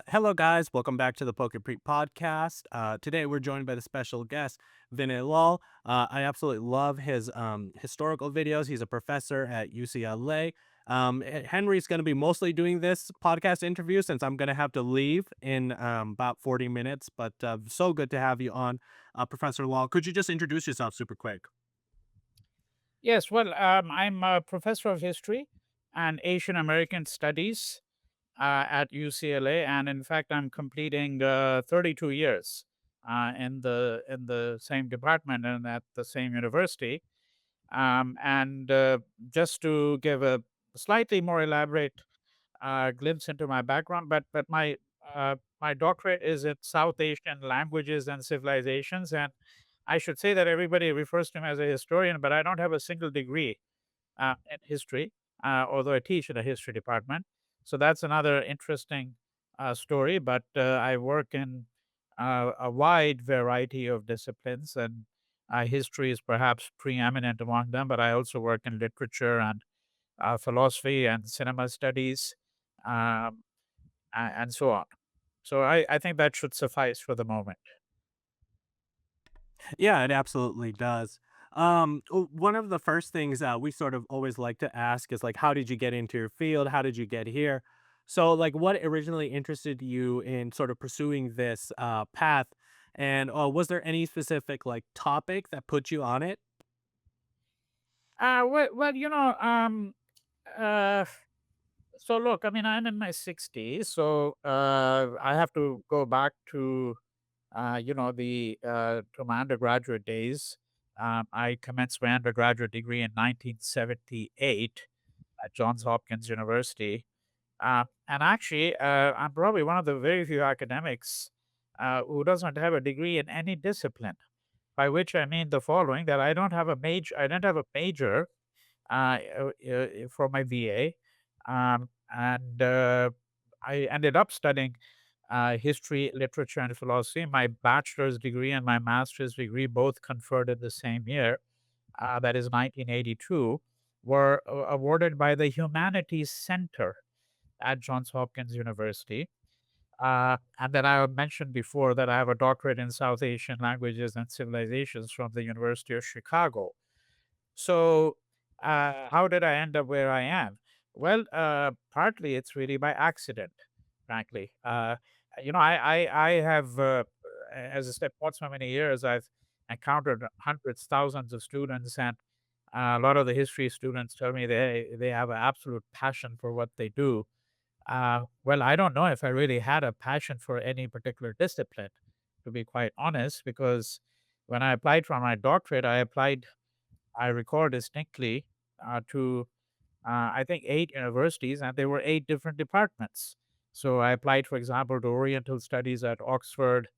Hello, guys. Welcome back to the Pokepreet podcast. Today, we're joined by the special guest, Vinay Lal. I absolutely love his historical videos. He's a professor at UCLA. Henry's going to be mostly doing this podcast interview since I'm going to have to leave in about 40 minutes. But so good to have you on, Professor Lal. Could you just introduce yourself super quick? Yes, well, I'm a professor of history and Asian American studies at UCLA, and in fact, I'm completing 32 years in the same department and at the same university. And just to give a slightly more elaborate glimpse into my background, but my doctorate is in South Asian languages and civilizations, and I should say that everybody refers to me as a historian, but I don't have a single degree in history, although I teach in a history department. So that's another interesting story. But I work in a wide variety of disciplines, and history is perhaps preeminent among them. But I also work in literature and philosophy and cinema studies, um, and so on. So I think that should suffice for the moment. Yeah, it absolutely does. One of the first things we sort of always like to ask is like, how did you get into your field? How did you get here? So, like, what originally interested you in sort of pursuing this path? And was there any specific like topic that put you on it? Well, uh, so look, I mean, I'm in my 60s, so I have to go back to to my undergraduate days. I commenced my undergraduate degree in 1978 at Johns Hopkins University, and actually, I'm probably one of the very few academics who doesn't have a degree in any discipline. By which I mean the following: that I don't have a major. I don't have a major for my VA, and I ended up studying history, literature, and philosophy. My bachelor's degree and my master's degree, both conferred in the same year, that is 1982, were awarded by the Humanities Center at Johns Hopkins University. And then I mentioned before that I have a doctorate in South Asian languages and civilizations from the University of Chicago. So, how did I end up where I am? Well, partly it's really by accident, frankly. I have, as I said, for so many years, I've encountered hundreds, thousands of students, and a lot of the history students tell me they have an absolute passion for what they do. Well, I don't know if I really had a passion for any particular discipline, to be quite honest, because when I applied for my doctorate, I recall distinctly to I think 8 universities, and there were 8 different departments. So I applied, for example, to Oriental Studies at Oxford,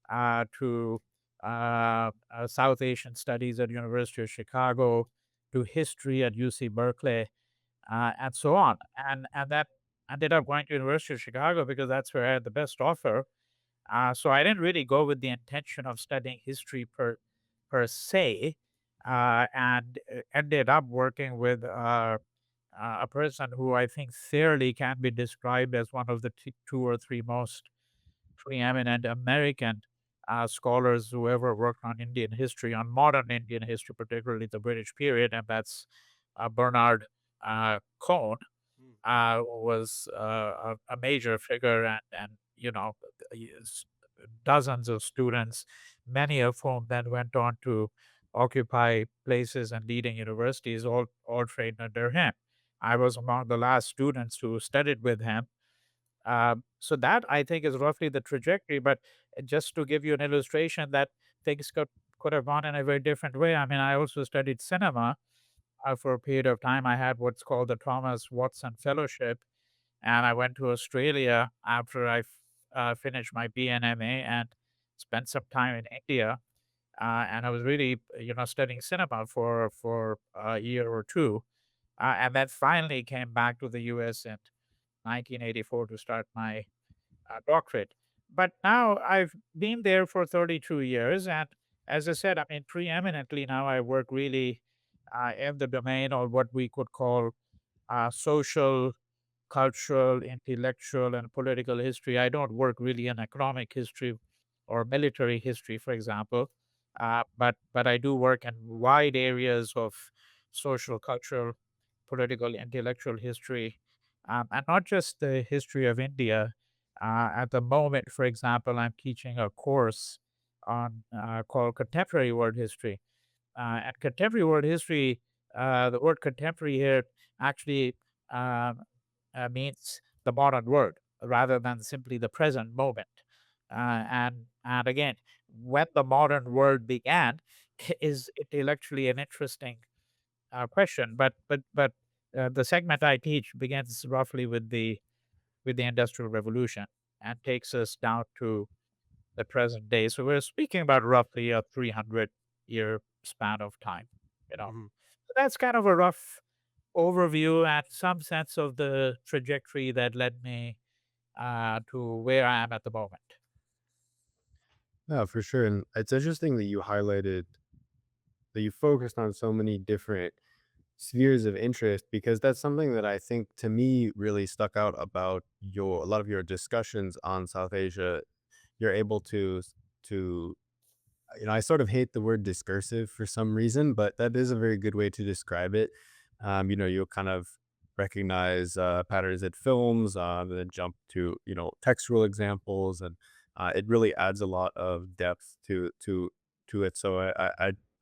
to South Asian Studies at University of Chicago, to History at UC Berkeley, and so on. And that ended up going to University of Chicago because that's where I had the best offer. So I didn't really go with the intention of studying history per se, and ended up working with a person who I think fairly can be described as one of the two or three most preeminent American scholars who ever worked on Indian history, on modern Indian history, particularly the British period, and that's Bernard Cohn. Was a major figure, and dozens of students, many of whom then went on to occupy places and leading universities, all trained under him. I was among the last students who studied with him. So that I think is roughly the trajectory. But just to give you an illustration that things could have gone in a very different way. I mean, I also studied cinema for a period of time. I had what's called the Thomas Watson Fellowship, and I went to Australia after I finished my BNMA and spent some time in India. And I was really, studying cinema for a year or two, and then finally came back to the U.S. in 1984 to start my doctorate. But now I've been there for 32 years, and as I said, I mean, preeminently now I work really in the domain of what we could call social cultural, intellectual, and political history. I don't work really in economic history or military history, for example, but I do work in wide areas of social, cultural, political, intellectual history, and not just the history of India. At the moment, for example, I'm teaching a course on called Contemporary World History. And contemporary world history, the word contemporary here actually um, means the modern world rather than simply the present moment. And again, when the modern world began is intellectually an interesting question. But the segment I teach begins roughly with the Industrial Revolution and takes us down to the present day. So we're speaking about roughly a 300-year span of time. You know, Mhm. so that's kind of a rough overview and some sense of the trajectory that led me to where I am at the moment. Yeah, for sure. And it's interesting that you highlighted that you focused on so many different spheres of interest because that's something that I think to me really stuck out about your a lot of your discussions on South Asia. You're able to I sort of hate the word discursive for some reason, but that is a very good way to describe it. You'll kind of recognize patterns in films, then jump to textual examples, and it really adds a lot of depth to it. So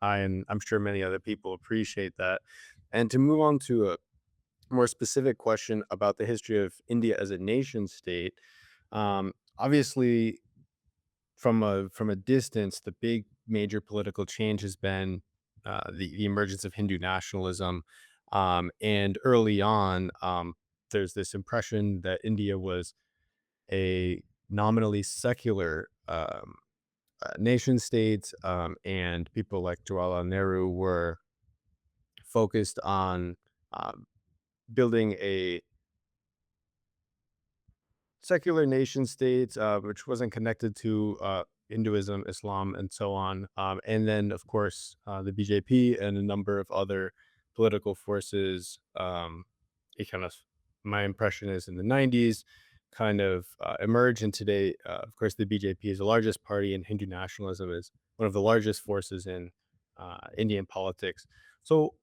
and I'm sure many other people appreciate that. And to move on to a more specific question about the history of India as a nation state, obviously from a distance, the big major political change has been the emergence of Hindu nationalism. And early on, there's this impression that India was a nominally secular nation state, and people like Jawaharlal Nehru were focused on um, building a secular nation states, which wasn't connected to Hinduism, Islam, and so on. And then, of course, the BJP and a number of other political forces. It kind of, my impression is in the 90s, kind of emerged. And today, of course, the BJP is the largest party, and Hindu nationalism is one of the largest forces in Indian politics. So,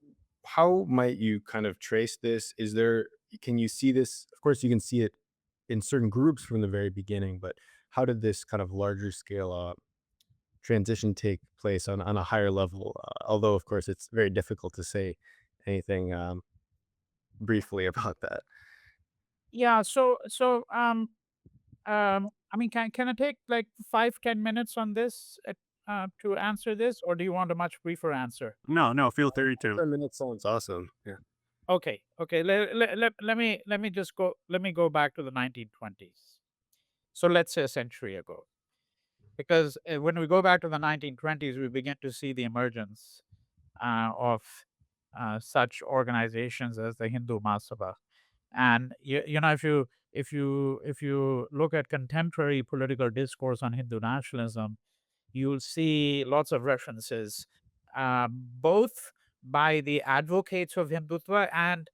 how might you kind of trace this? Can you see this? Of course, you can see it in certain groups from the very beginning, but how did this kind of larger scale transition take place on a higher level? Although, of course, it's very difficult to say anything briefly about that. Yeah. I mean, can I take like 5-10 minutes on this to answer this, or do you want a much briefer answer? No, no, feel free Five, to. 10 minutes sounds awesome. Yeah. Okay, okay. Let me go back to the 1920s. So let's say a century ago, because when we go back to the 1920s, we begin to see the emergence of such organizations as the Hindu Mahasabha. And if you look at contemporary political discourse on Hindu nationalism, you'll see lots of references, both by the advocates of Hindutva and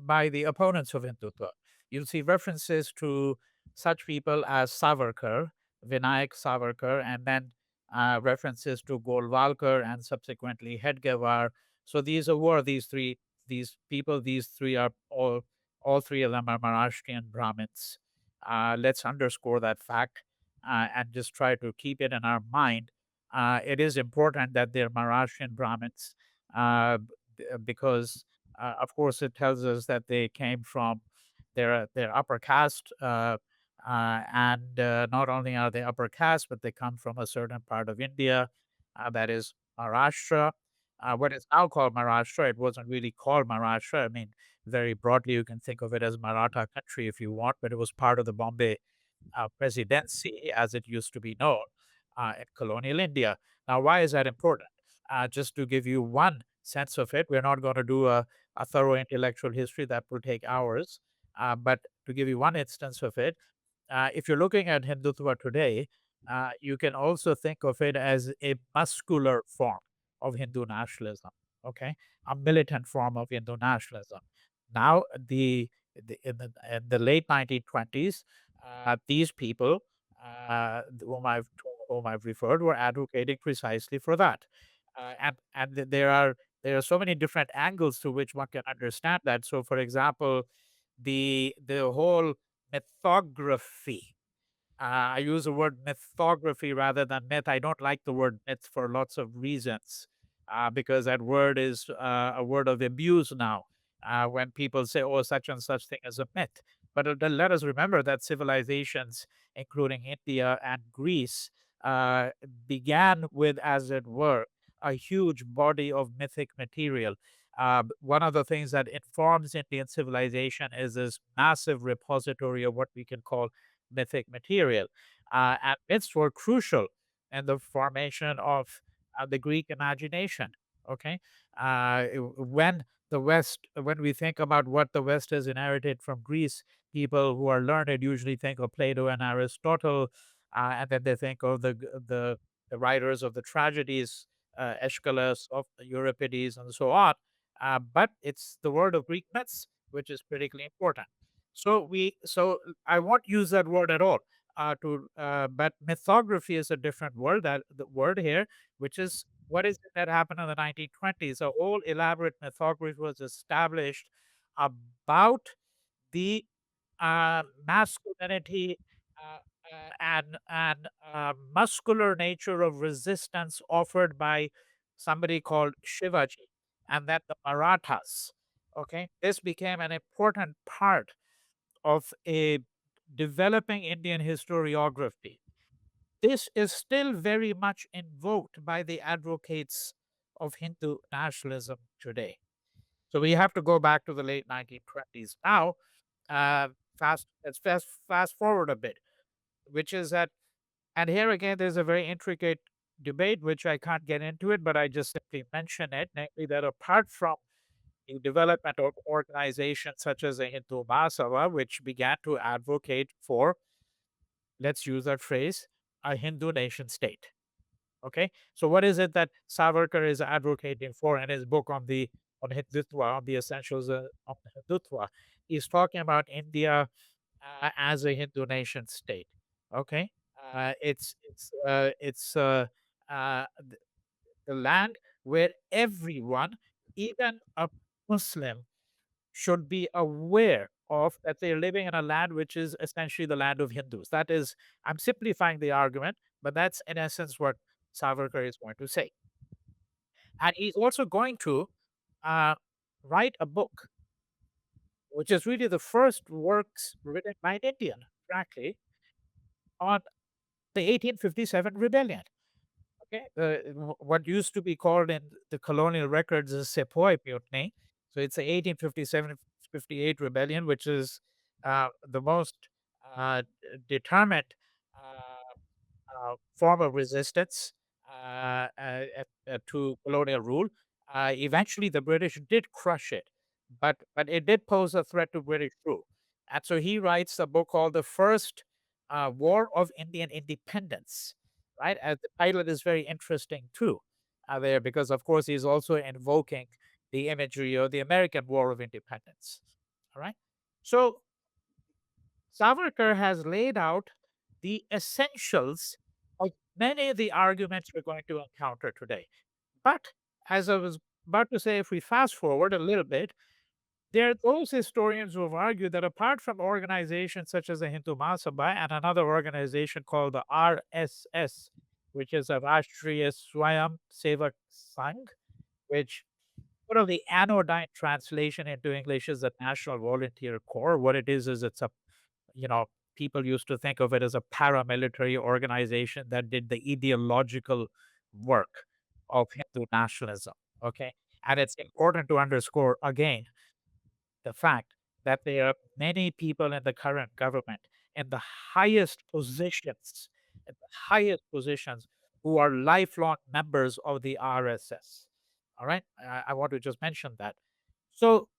by the opponents of Hindutva. You'll see references to such people as Savarkar, Vinayak Savarkar, and then references to Golwalkar and subsequently Hedgewar. So these are who are these people. These three are all three of them are Maharashtrian Brahmins. Let's underscore that fact and just try to keep it in our mind. It is important that they're Maharashtrian Brahmins because, of course, it tells us that they came from their upper caste, and not only are they upper caste, but they come from a certain part of India that is Maharashtra. What is now called Maharashtra, it wasn't really called Maharashtra. I mean, very broadly, you can think of it as Maratha country if you want, but it was part of the Bombay presidency, as it used to be known in colonial India. Now, why is that important? Just to give you one sense of it, we're not going to do a thorough intellectual history that will take hours, but to give you one instance of it, if you're looking at Hindutva today, you can also think of it as a muscular form of Hindu nationalism, okay? A militant form of Hindu nationalism. Now, the In the late 1920s, these people, whom I've referred, were advocating precisely for that. There are so many different angles to which one can understand that. So, for example, the whole mythography, I use the word mythography rather than myth. I don't like the word myth for lots of reasons, because that word is a word of abuse now. When people say, "Oh, such and such thing is a myth," but then let us remember that civilizations, including India and Greece, uh, began with, as it were, a huge body of mythic material. One of the things that informs Indian civilization is this massive repository of what we can call mythic material. And myths were crucial in the formation of the Greek imagination. Okay. When we think about what the West has inherited from Greece, people who are learned usually think of Plato and Aristotle, and then they think of the writers of the tragedies, Aeschylus, of Euripides, and so on. But it's the word of Greek myths, which is critically important. So I won't use that word at all. But mythography is a different word. That the word here, which is what is it that happened in the 1920s? A whole elaborate mythography was established about the masculinity, and muscular nature of resistance offered by somebody called Shivaji, and that the Marathas. Okay, this became an important part of a developing Indian historiography. This is still very much invoked by the advocates of Hindu nationalism today. So we have to go back to the late 1920s. Now, let's fast forward a bit, which is that, and here again, there's a very intricate debate which I can't get into it, but I just simply mention it, namely that apart from the development of organizations such as the Hindu Mahasabha, which began to advocate for, let's use that phrase, a Hindu nation state. Okay, so what is it that Savarkar is advocating for in his book on Hindutva, on the essentials of Hindutva? He's talking about India as a Hindu nation state. Okay, it's the land where everyone, even a Muslim, should be aware of that they're living in a land which is essentially the land of Hindus. That is, I'm simplifying the argument, but that's in essence what Savarkar is going to say. And he's also going to uh, write a book, which is really the first works written by an Indian, frankly, on the 1857 rebellion. Okay, what used to be called in the colonial records the Sepoy Mutiny. So it's the 1857-58 rebellion, which is the most determined form of resistance to colonial rule. Eventually, the British did crush it, but it did pose a threat to British rule. And so he writes a book called "The First War of Indian Independence." Right, and the title is very interesting too, there because of course he's also invoking the imagery of the American War of Independence. All right, so Savarkar has laid out the essentials of many of the arguments we're going to encounter today. But as I was about to say, if we fast forward a little bit, there are those historians who have argued that apart from organizations such as the Hindu Mahasabha and another organization called the RSS, which is a Rashtriya Swayam Sevak Sangh, which sort of the anodyne translation into English is the National Volunteer Corps. What it is it's a, you know, people used to think of it as a paramilitary organization that did the ideological work of Hindu nationalism. Okay. And it's important to underscore again the fact that there are many people in the current government in the highest positions, in the highest positions, who are lifelong members of the RSS. All right. I want to just mention that. So,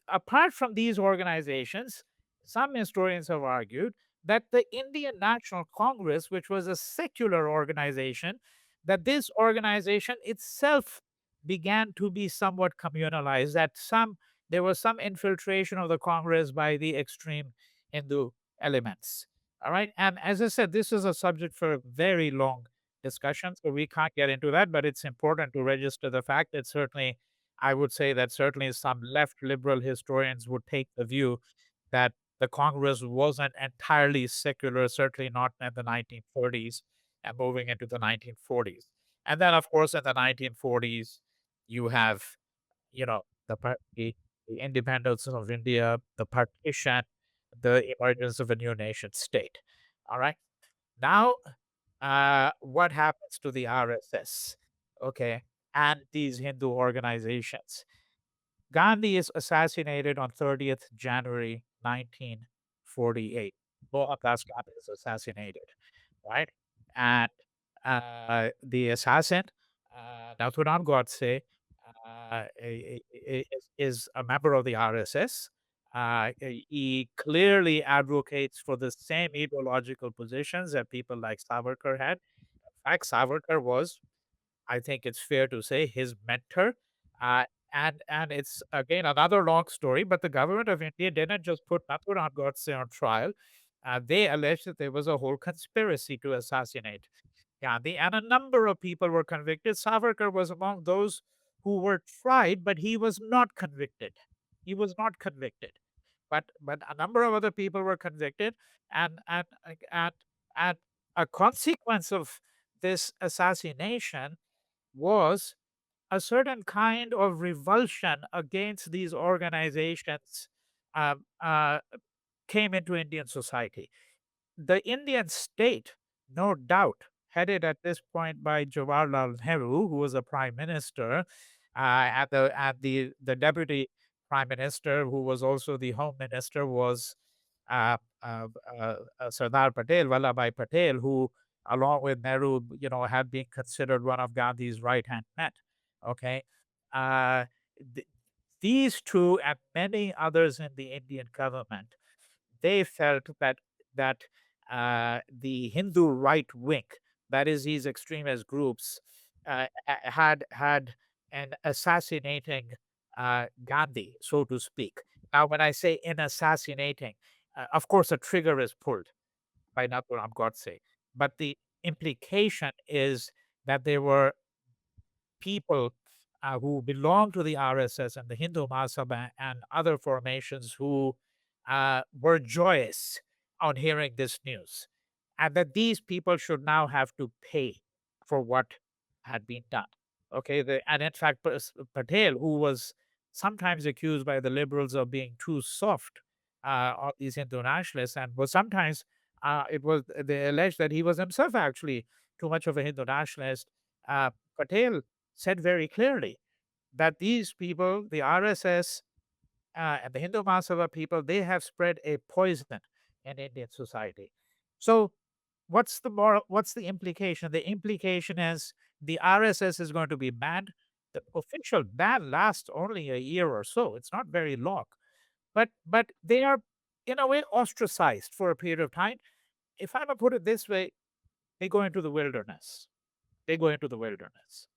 apart from these organizations, some historians have argued that the Indian National Congress, which was a secular organization, that this organization itself began to be somewhat communalized, that some there was some infiltration of the Congress by the extreme Hindu elements. All right. And as I said, this is a subject for a very long discussion, so we can't get into that, but it's important to register the fact that certainly, I would say that certainly some left liberal historians would take the view that the Congress wasn't entirely secular, certainly not in the 1930s and moving into the 1940s. And then, of course, in the 1940s, you have, the independence of India, the partition, the emergence of a new nation state. All right. Now, what happens to the RSS? Okay. And these Hindu organizations. Gandhi is assassinated on 30th January 1948. Mohandas Gandhi is assassinated, right? And the assassin, Nathuram Godse, is a member of the RSS. He clearly advocates for the same ideological positions that people like Savarkar had. In fact, Savarkar was, I think it's fair to say, his mentor. Uh, and it's again another long story, but the government of India didn't just put Nathuram Godse on trial. They alleged that there was a whole conspiracy to assassinate Gandhi, and a number of people were convicted. Savarkar was among those who were tried, but he was not convicted. He was not convicted. But a number of other people were convicted, and and a consequence of this assassination was a certain kind of revulsion against these organizations um, uh, came into Indian society. The Indian state, no doubt, headed at this point by Jawaharlal Nehru, who was a prime minister, and the deputy prime minister, who was also the home minister, was uh, Sardar Patel, Vallabhai Patel, who, along with Nehru, had been considered one of Gandhi's right hand men. Okay, uh, th- these two and many others in the Indian government, they felt that the Hindu right wing, that is, these extremist groups, had an assassinating Gandhi, so to speak. Now, when I say in assassinating, of course, a trigger is pulled by Nathuram Godse, but the implication is that there were people who belong to the RSS and the Hindu Mahasabha and other formations who were joyous on hearing this news, and that these people should now have to pay for what had been done. Okay, and in fact, Patel, who was sometimes accused by the liberals of being too soft on these Hindu nationalists, and was sometimes it was they alleged that he was himself actually too much of a Hindu nationalist. Patel said very clearly that these people, the RSS and the Hindu Mahasabha people, they have spread a poison in Indian society. So, what's the implication? The implication is the RSS is going to be banned. The official ban lasts only a year or so. It's not very long, but they are in a way ostracized for a period of time. If I may put it this way, they go into the wilderness. They go into the wilderness.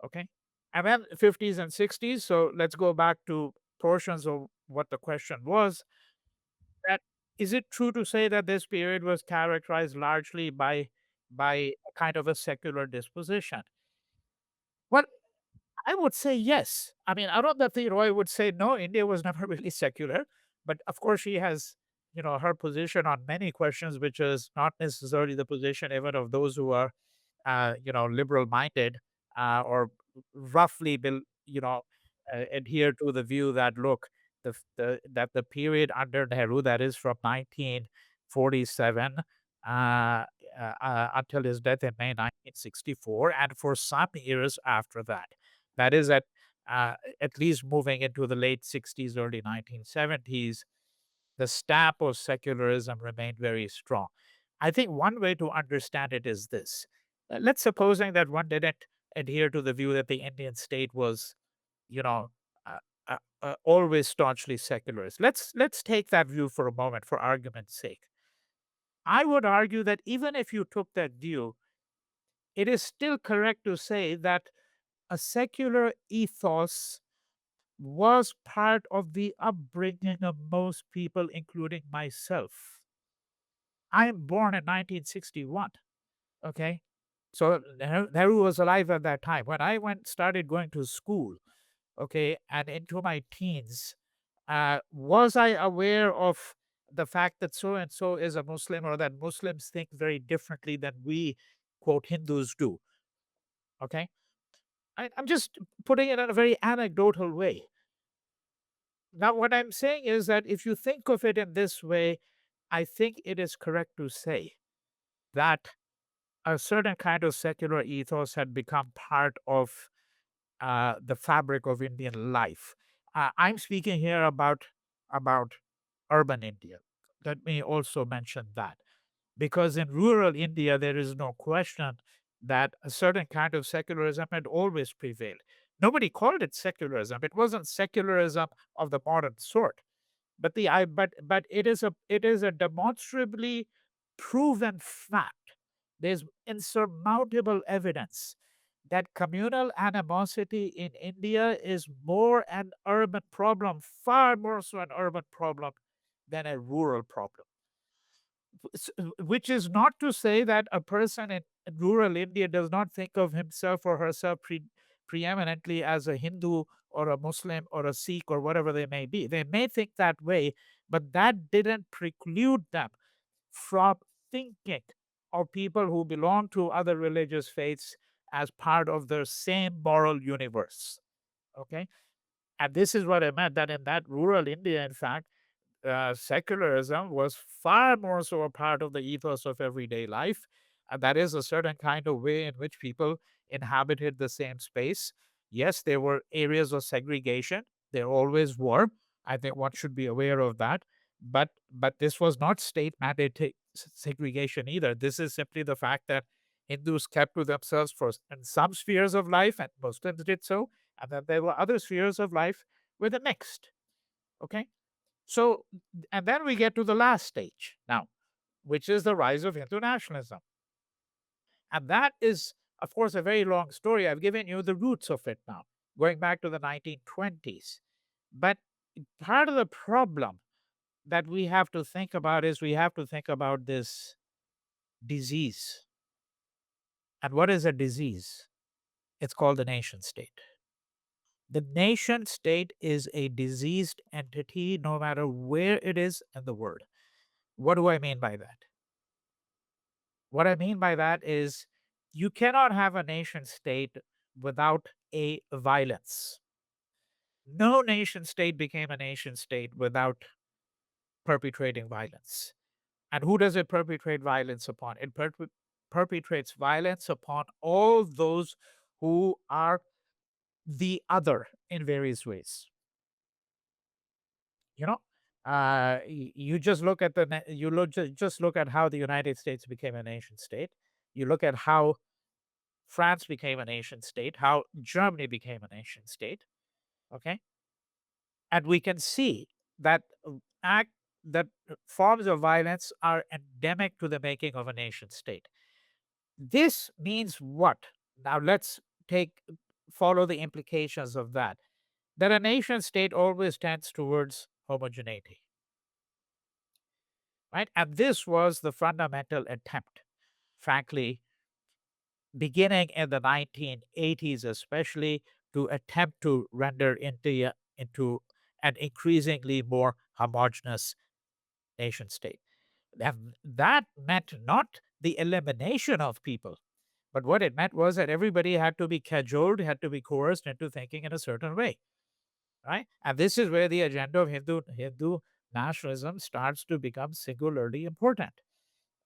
Okay. And then 50s and 60s. So let's go back to portions of what the question was. That is it true to say that this period was characterized largely by a kind of a secular disposition? Well, I would say yes. I mean, Arundhati Roy would say no, India was never really secular. But of course, she has, her position on many questions, which is not necessarily the position even of those who are liberal minded or roughly, adhere to the view that look, that the period under Nehru, that is from 1947 until his death in May 1964, and for some years after that, that is at least moving into the late 60s, early 1970s, the stamp of secularism remained very strong. I think one way to understand it is this. Let's supposing that one didn't adhere to the view that the Indian state was, you know, always staunchly secularist. Let's take that view for a moment, for argument's sake. I would argue that even if you took that view, it is still correct to say that a secular ethos was part of the upbringing of most people, including myself. I am born in 1961. Okay. So Nehru was alive at that time. When I started going to school, okay, and into my teens, was I aware of the fact that so and so is a Muslim, or that Muslims think very differently than we, quote, Hindus do? Okay. I'm just putting it in a very anecdotal way. Now, what I'm saying is that if you think of it in this way, I think it is correct to say that a certain kind of secular ethos had become part of the fabric of Indian life. I'm speaking here about urban India. Let me also mention that, because in rural India there is no question that a certain kind of secularism had always prevailed. Nobody called it secularism. It wasn't secularism of the modern sort, but it is a demonstrably proven fact. There's insurmountable evidence that communal animosity in India is more an urban problem, far more so an urban problem than a rural problem. Which is not to say that a person in rural India does not think of himself or herself preeminently as a Hindu or a Muslim or a Sikh or whatever they may be. They may think that way, but that didn't preclude them from thinking of people who belong to other religious faiths as part of their same moral universe. Okay. And this is what I meant, that in that rural India, in fact, secularism was far more so a part of the ethos of everyday life. And that is a certain kind of way in which people inhabited the same space. Yes, there were areas of segregation. There always were. I think one should be aware of that. But this was not state mandated segregation either. This is simply the fact that Hindus kept to themselves for in some spheres of life, and Muslims did so, and then there were other spheres of life where they mixed. Okay. So, and then we get to the last stage now, which is the rise of Hindu nationalism. And that is, of course, a very long story. I've given you the roots of it now, going back to the 1920s. But part of the problem that we have to think about is we have to think about this disease. And what is a disease? It's called the nation state. The nation state is a diseased entity no matter where it is in the world. What do I mean by that? What I mean by that is you cannot have a nation state without a violence. No nation state became a nation state without perpetrating violence. And who does it perpetrate violence upon? It perpetrates violence upon all those who are the other in various ways. You know, you just look at just look at how the United States became a nation state. You look at how France became a nation state, how Germany became a nation state. Okay. And we can see that act that forms of violence are endemic to the making of a nation state. This means what? Now let's take follow the implications of that. That a nation state always tends towards homogeneity. Right? And this was the fundamental attempt, frankly, beginning in the 1980s, especially, to attempt to render India into an increasingly more homogeneous nation state. And that meant not the elimination of people, but what it meant was that everybody had to be cajoled, had to be coerced into thinking in a certain way. Right? And this is where the agenda of Hindu nationalism starts to become singularly important.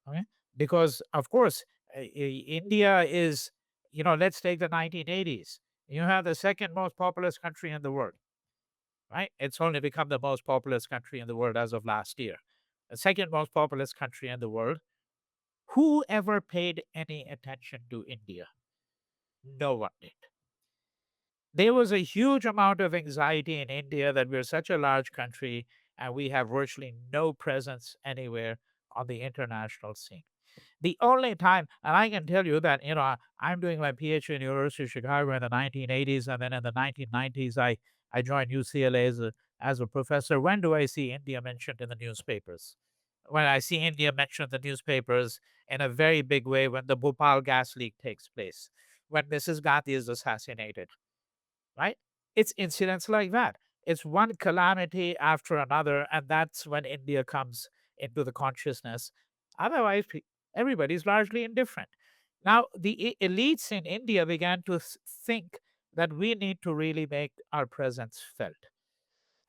Okay? Because, of course, India is, let's take the 1980s. You have the second most populous country in the world, right? It's only become the most populous country in the world as of last year. The second most populous country in the world. Who ever paid any attention to India? No one did. There was a huge amount of anxiety in India that we're such a large country and we have virtually no presence anywhere on the international scene. The only time, and I can tell you that, I'm doing my PhD in the University of Chicago in the 1980s, and then in the 1990s, I I joined UCLA as a professor. When do I see India mentioned in the newspapers? When I see India mentioned in the newspapers in a very big way when the Bhopal gas leak takes place, when Mrs. Gandhi is assassinated, right? It's incidents like that. It's one calamity after another, and that's when India comes into the consciousness. Otherwise, everybody's largely indifferent. Now, the elites in India began to think that we need to really make our presence felt.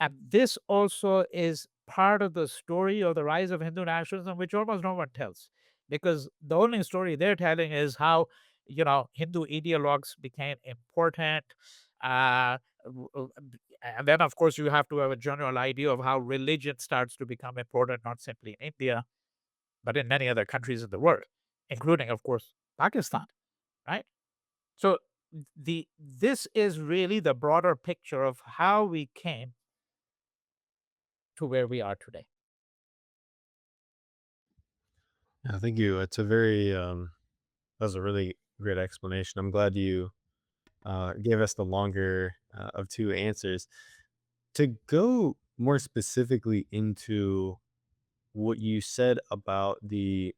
And this also is part of the story of the rise of Hindu nationalism, which almost no one tells, because the only story they're telling is how, Hindu ideologues became important. Uh, and then, of course, you have to have a general idea of how religion starts to become important, not simply in India, but in many other countries in the world, including, of course, Pakistan, right? So this is really the broader picture of how we came to where we are today. Yeah, thank you. It's a very that was a really great explanation. I'm glad you gave us the longer of two answers. To go more specifically into what you said about the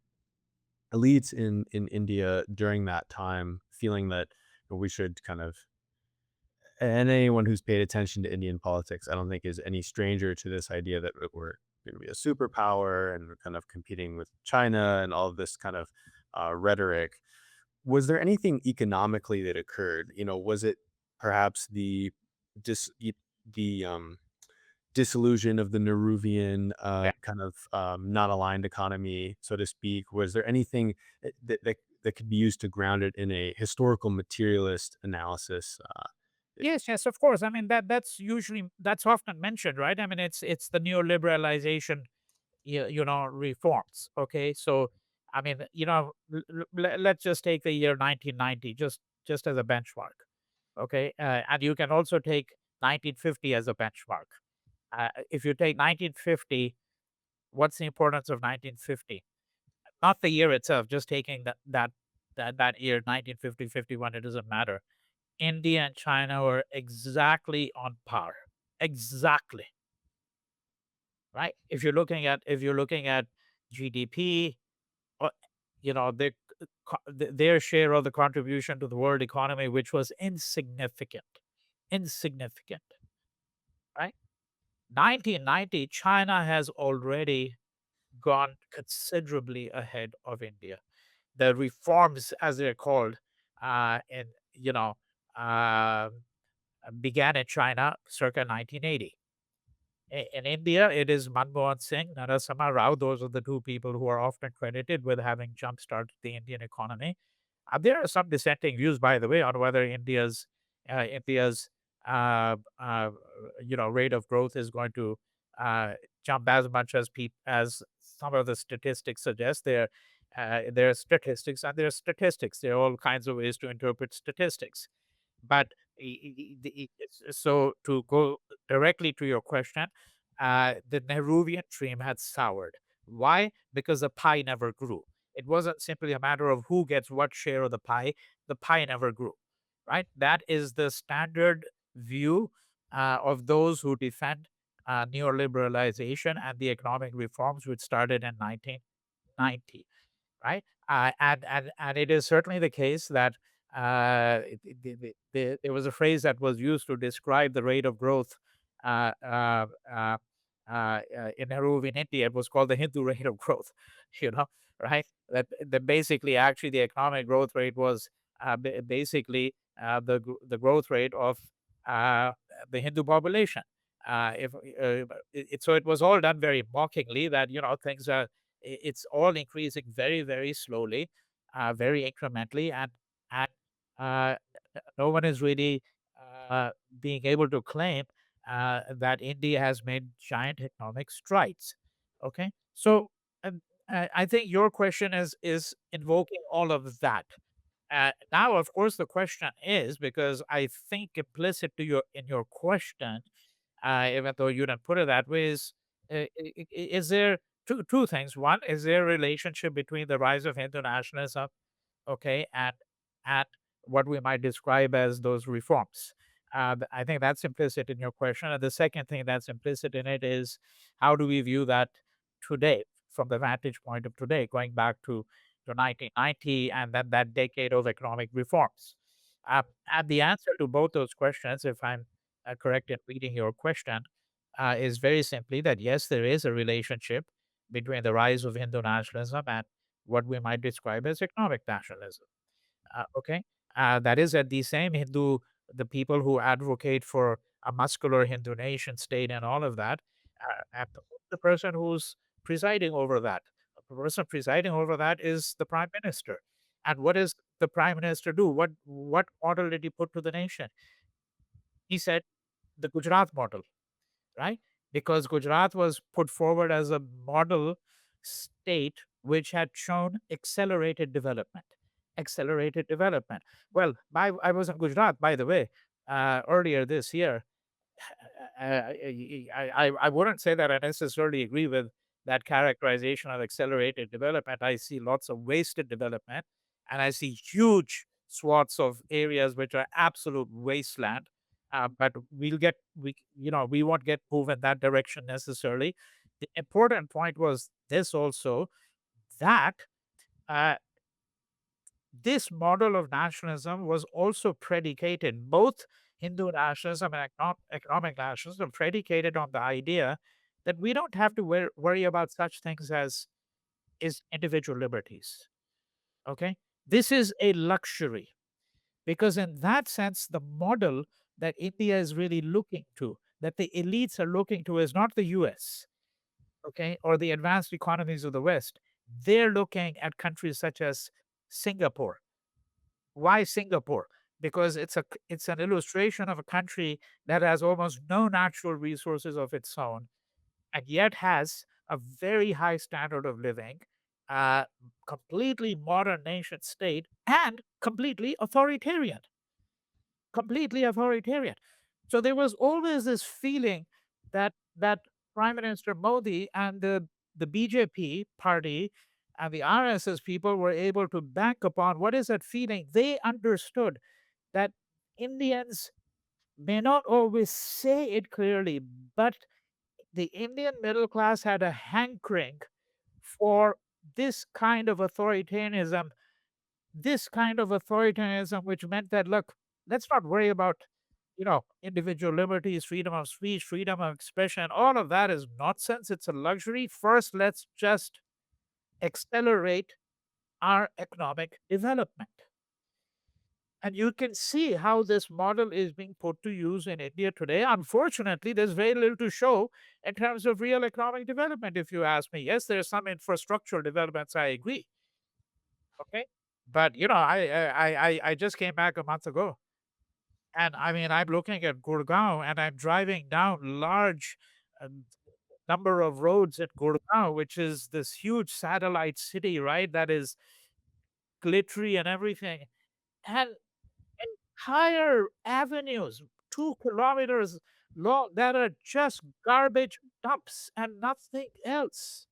elites in India during that time, feeling that we should kind of, and anyone who's paid attention to Indian politics, I don't think is any stranger to this idea that we're going to be a superpower and we're kind of competing with China and all of this kind of rhetoric. Was there anything economically that occurred? Was it perhaps dis y the, disillusion of the Nehruvian, kind of, not aligned economy, so to speak? Was there anything that could be used to ground it in a historical materialist analysis? Yes, yes, of course. I mean that's often mentioned, right? I mean it's the neoliberalization, reforms. Okay, so I mean, let's just take the year 1990 just as a benchmark. Okay, and you can also take 1950 as a benchmark. If you take 1950, what's the importance of 1950? Not the year itself, just taking that year 1950 51. It doesn't matter. India and China were exactly on par. Exactly, right? If you're looking at GDP, or their share of the contribution to the world economy, which was insignificant, right? 1990, China has already gone considerably ahead of India. The reforms, as they're called, in you know, uh, began in China circa 1980. In India, it is Manmohan Singh, Narasimha Rao. Those are the two people who are often credited with having jump-started the Indian economy. There are some dissenting views, by the way, on whether India's uh, uh, rate of growth is going to uh, jump as much as some of the statistics suggest. There are statistics and there are statistics. There are all kinds of ways to interpret statistics. But so to go directly to your question, the Nehruvian dream had soured. Why? Because the pie never grew. It wasn't simply a matter of who gets what share of the pie. The pie never grew, right? That is the standard view of those who defend neoliberalization and the economic reforms which started in 1990, right? And it is certainly the case that there was a phrase that was used to describe the rate of growth uh, uh, uh, in Nehruvian India. It was called the Hindu rate of growth, you know, right? That basically actually the economic growth rate was basically the growth rate of uh, the Hindu population. If So it was all done very mockingly that things are it's all increasing very, very slowly, very incrementally, and uh, no one is really uh, being able to claim that India has made giant economic strides. Okay, so I think your question is invoking all of that. Now, of course, the question is, because I think implicit to your question, even though you didn't put it that way, is there two things? One, is there a relationship between the rise of Hindu nationalism, okay, and what we might describe as those reforms? I think that's implicit in your question. And the second thing that's implicit in it is how do we view that today from the vantage point of today, going back to 1990 and then that decade of economic reforms? And the answer to both those questions, if I'm correct in reading your question, is very simply that yes, there is a relationship between the rise of Hindu nationalism and what we might describe as economic nationalism. Okay. That is that the same the people who advocate for a muscular Hindu nation state and all of that, and the person who's presiding over that, the person presiding over that is the prime minister. And what does the prime minister do? What model did he put to the nation? He said the Gujarat model, right? Because Gujarat was put forward as a model state which had shown accelerated development. Accelerated development. Well, I was in Gujarat, by the way, earlier this year. I wouldn't say that I necessarily agree with that characterization of accelerated development. I see lots of wasted development, and I see huge swaths of areas which are absolute wasteland. But we won't get moved in that direction necessarily. The important point was this also that uh, this model of nationalism was also predicated, both Hindu nationalism and economic nationalism, predicated on the idea that we don't have to worry about such things as is individual liberties. Okay, this is a luxury because in that sense, the model that India is really looking to, that the elites are looking to, is not the U.S. Okay, or the advanced economies of the West. They're looking at countries such as Singapore. Why Singapore? Because it's an illustration of a country that has almost no natural resources of its own, and yet has a very high standard of living, uh, completely modern nation state, and completely authoritarian. Completely authoritarian. So there was always this feeling that Prime Minister Modi and the BJP party and the RSS people were able to bank upon what is that feeling? They understood that Indians may not always say it clearly, but the Indian middle class had a hankering for this kind of authoritarianism, which meant that, look, let's not worry about, individual liberties, freedom of speech, freedom of expression. All of that is nonsense. It's a luxury. First, let's just accelerate our economic development. And you can see how this model is being put to use in India today. Unfortunately, there's very little to show in terms of real economic development, if you ask me. Yes, there's some infrastructural developments, I agree. Okay. But I just came back a month ago. And I mean, I'm looking at Gurgaon and I'm driving down large um, number of roads at Gurgaon, which is this huge satellite city, right? That is glittery and everything. And entire avenues, 2 kilometers long, that are just garbage dumps and nothing else.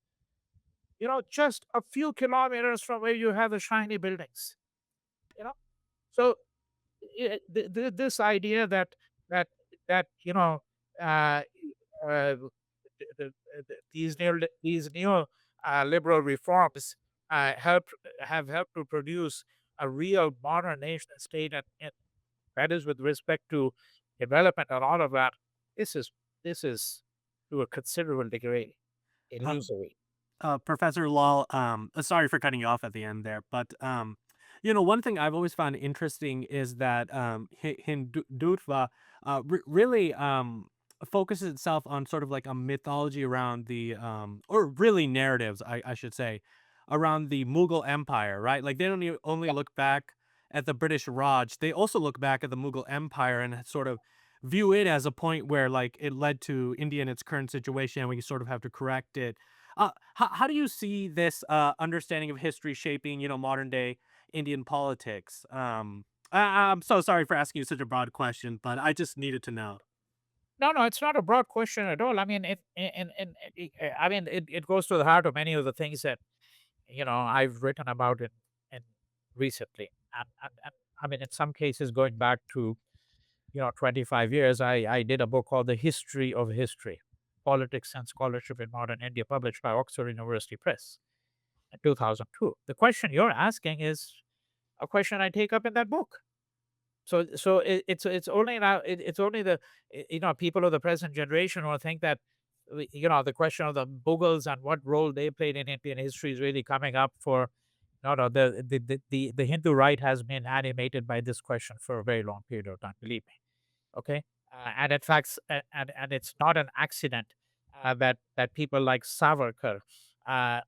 Just a few kilometers from where you have the shiny buildings. You know, so this idea that that uh, uh, these neo liberal reforms help have helped to produce a real modern nation state, and that is with respect to development and all of that. This is this is to a considerable degree Uh, illusory. Professor Lal, sorry for cutting you off at the end there, but one thing I've always found interesting is that Hindutva really focuses itself on sort of like a mythology around the or really narratives, I should say, around the Mughal Empire, right? Like they don't only look back at the British Raj, they also look back at the Mughal Empire and sort of view it as a point where like it led to India in its current situation and we sort of have to correct it. How do you see this understanding of history shaping, modern day Indian politics? I'm so sorry for asking you such a broad question, but I just needed to know. No, no, it's not a broad question at all. I mean, I mean, it goes to the heart of many of the things that I've written about in recently, and I mean, in some cases, going back to 25 years, I did a book called The History of History, Politics and Scholarship in Modern India, published by Oxford University Press in 2002. The question you're asking is a question I take up in that book. It's only now it's only people of the present generation who think that the question of the Mughals and what role they played in Indian history is really coming up for no the Hindu right has been animated by this question for a very long period of time. Believe me, okay, and in fact, and it's not an accident that people like Savarkar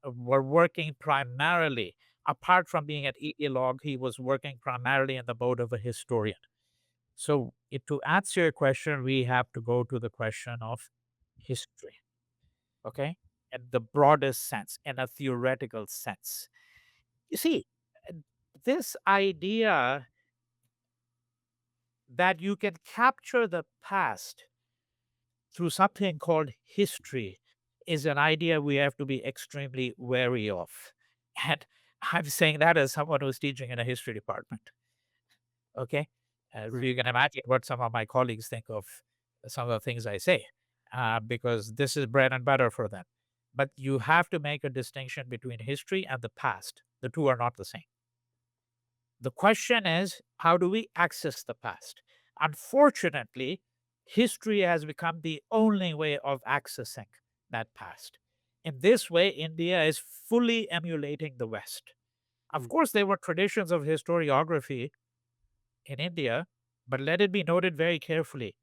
were working primarily. Apart from being an ideologue, he was working primarily in the mode of a historian. So, to answer your question, we have to go to the question of history, okay? In the broadest sense, in a theoretical sense. You see, uh, this idea that you can capture the past through something called history is an idea we have to be extremely wary of. And I'm saying that as someone who's teaching in a history department. Okay. So Right. you can imagine what some of my colleagues think of some of the things I say, because this is bread and butter for them. But you have to make a distinction between history and the past. The two are not the same. The question is, how do we access the past? Unfortunately, history has become the only way of accessing that past. In this way, India is fully emulating the West. Of Mm. course, there were traditions of historiography in India, but let it be noted very carefully,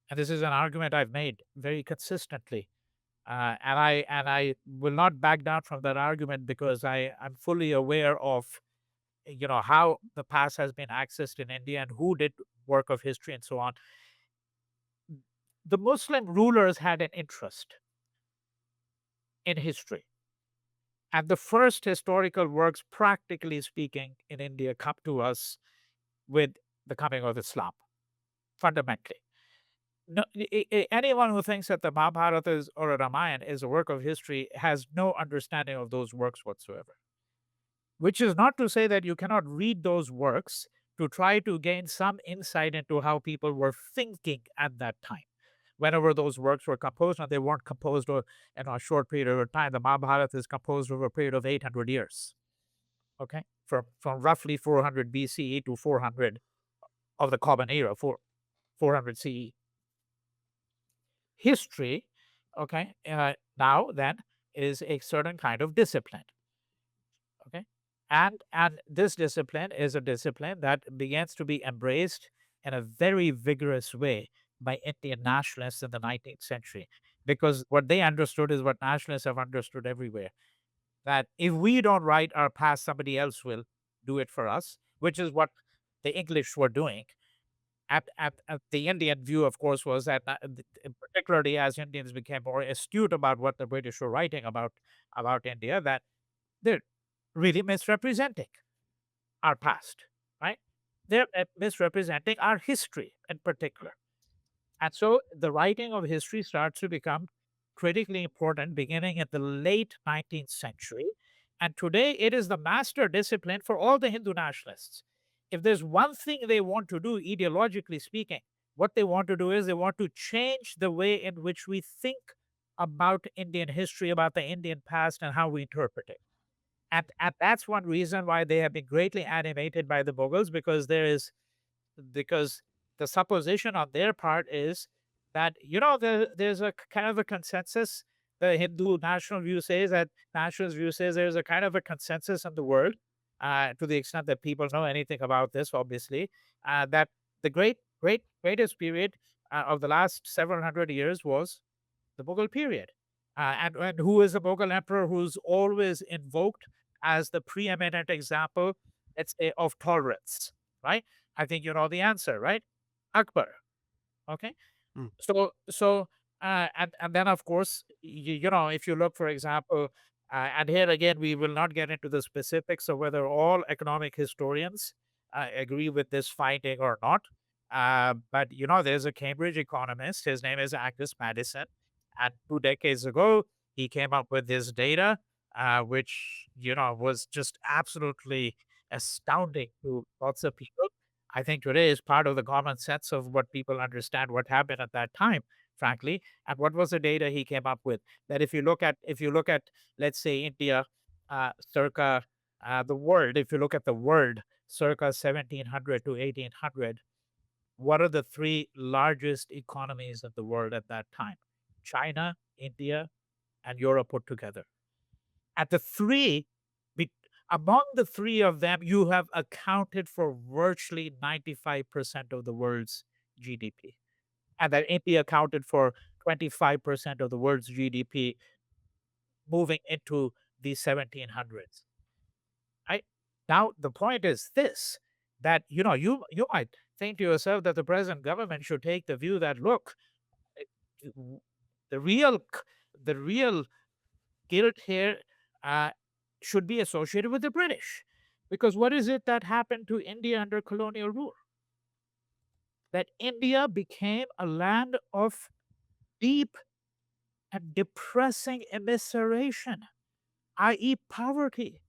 and this is an argument I've made very consistently, and I will not back down from that argument because I'm fully aware of how the past has been accessed in India and who did work of history and so on. The Muslim rulers had an interest in history, and the first historical works, practically speaking, in India come to us with the coming of Islam, fundamentally. No, anyone who thinks that the Mahabharata or a Ramayana is a work of history has no understanding of those works whatsoever. Which is not to say that you cannot read those works to try to gain some insight into how people were thinking at that time. Whenever those works were composed, and they weren't composed in a short period of time, the Mahabharata is composed over a period of 800 years. Okay, from roughly 400 BCE to 400 of the Common Era, 400 CE. History, okay, now then is a certain kind of discipline. Okay, and this discipline is a discipline that begins to be embraced in a very vigorous way by Indian nationalists in the 19th century, because what they understood is what nationalists have understood everywhere, that if we don't write our past, somebody else will do it for us, which is what the English were doing. At the Indian view, of course, was that particularly as Indians became more astute about what the British were writing about India, that they're really misrepresenting our past, right? They're misrepresenting our history in particular. And so the writing of history starts to become critically important beginning in the late 19th century. And today it is the master discipline for all the Hindu nationalists. If there's one thing they want to do, ideologically speaking, what they want to do is they want to change the way in which we think about Indian history, about the Indian past, and how we interpret it. And that's one reason why they have been greatly animated by the Mughals, because the supposition on their part is that there's a kind of a consensus. The Hindu national view says that nationalist view says there's a kind of a consensus in the world, to the extent that people know anything about this, obviously, that the greatest period of the last several hundred years was the Mughal period. And who is the Mughal emperor who's always invoked as the preeminent example, let's say, of tolerance, right? I think you know the answer, right? Akbar. Okay. Mm. And then of course, if you look, for example, and here again, we will not get into the specifics of whether all economic historians agree with this finding or not. But there's a Cambridge economist. His name is Angus Madison, and 2 decades ago, he came up with this data, which was just absolutely astounding to lots of people. I think today is part of the common sense of what people understand what happened at that time, frankly. And what was the data he came up with? That if you look at let's say India, circa the world, if you look at the world circa 1700 to 1800, what are the three largest economies of the world at that time? China, India, and Europe put together. At the three, be- among the three of them, you have accounted for virtually 95% of the world's GDP. And that India accounted for 25% of the world's GDP moving into the 1700s. Right? Now, the point is this, that you might think to yourself that the present government should take the view that, look, eh, w- the real the real guilt here uh, should be associated with the British. Because what is it that happened to India under colonial rule? That India became a land of deep and depressing immiseration, i.e., poverty.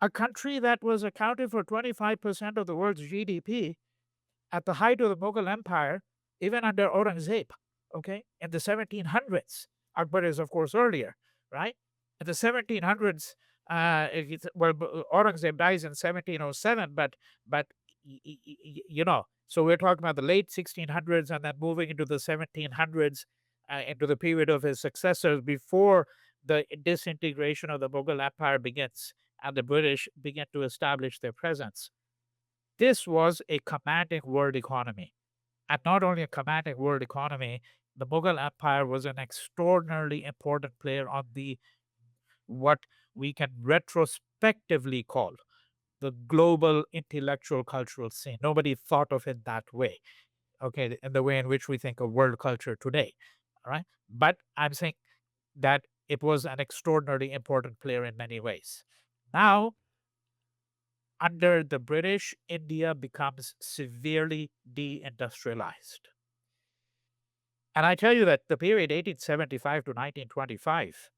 A country that was accounted for 25% of the world's GDP at the height of the Mughal Empire, even under Aurangzeb, okay, in the 1700s. Akbar is, of course, earlier, right? In the 1700s, Aurangzeb dies in 1707, but so we're talking about the late 1600s and then moving into the 1700s, into the period of his successors before the disintegration of the Mughal Empire begins and the British begin to establish their presence. This was a commanding world economy. And not only a commanding world economy, the Mughal Empire was an extraordinarily important player on the what we can retrospectively call the global intellectual cultural scene. Nobody thought of it that way, okay, in the way in which we think of world culture today. All right. But I'm saying that it was an extraordinarily important player in many ways. Now, under the British, India becomes severely deindustrialized. And I tell you that the period 1875 to 1925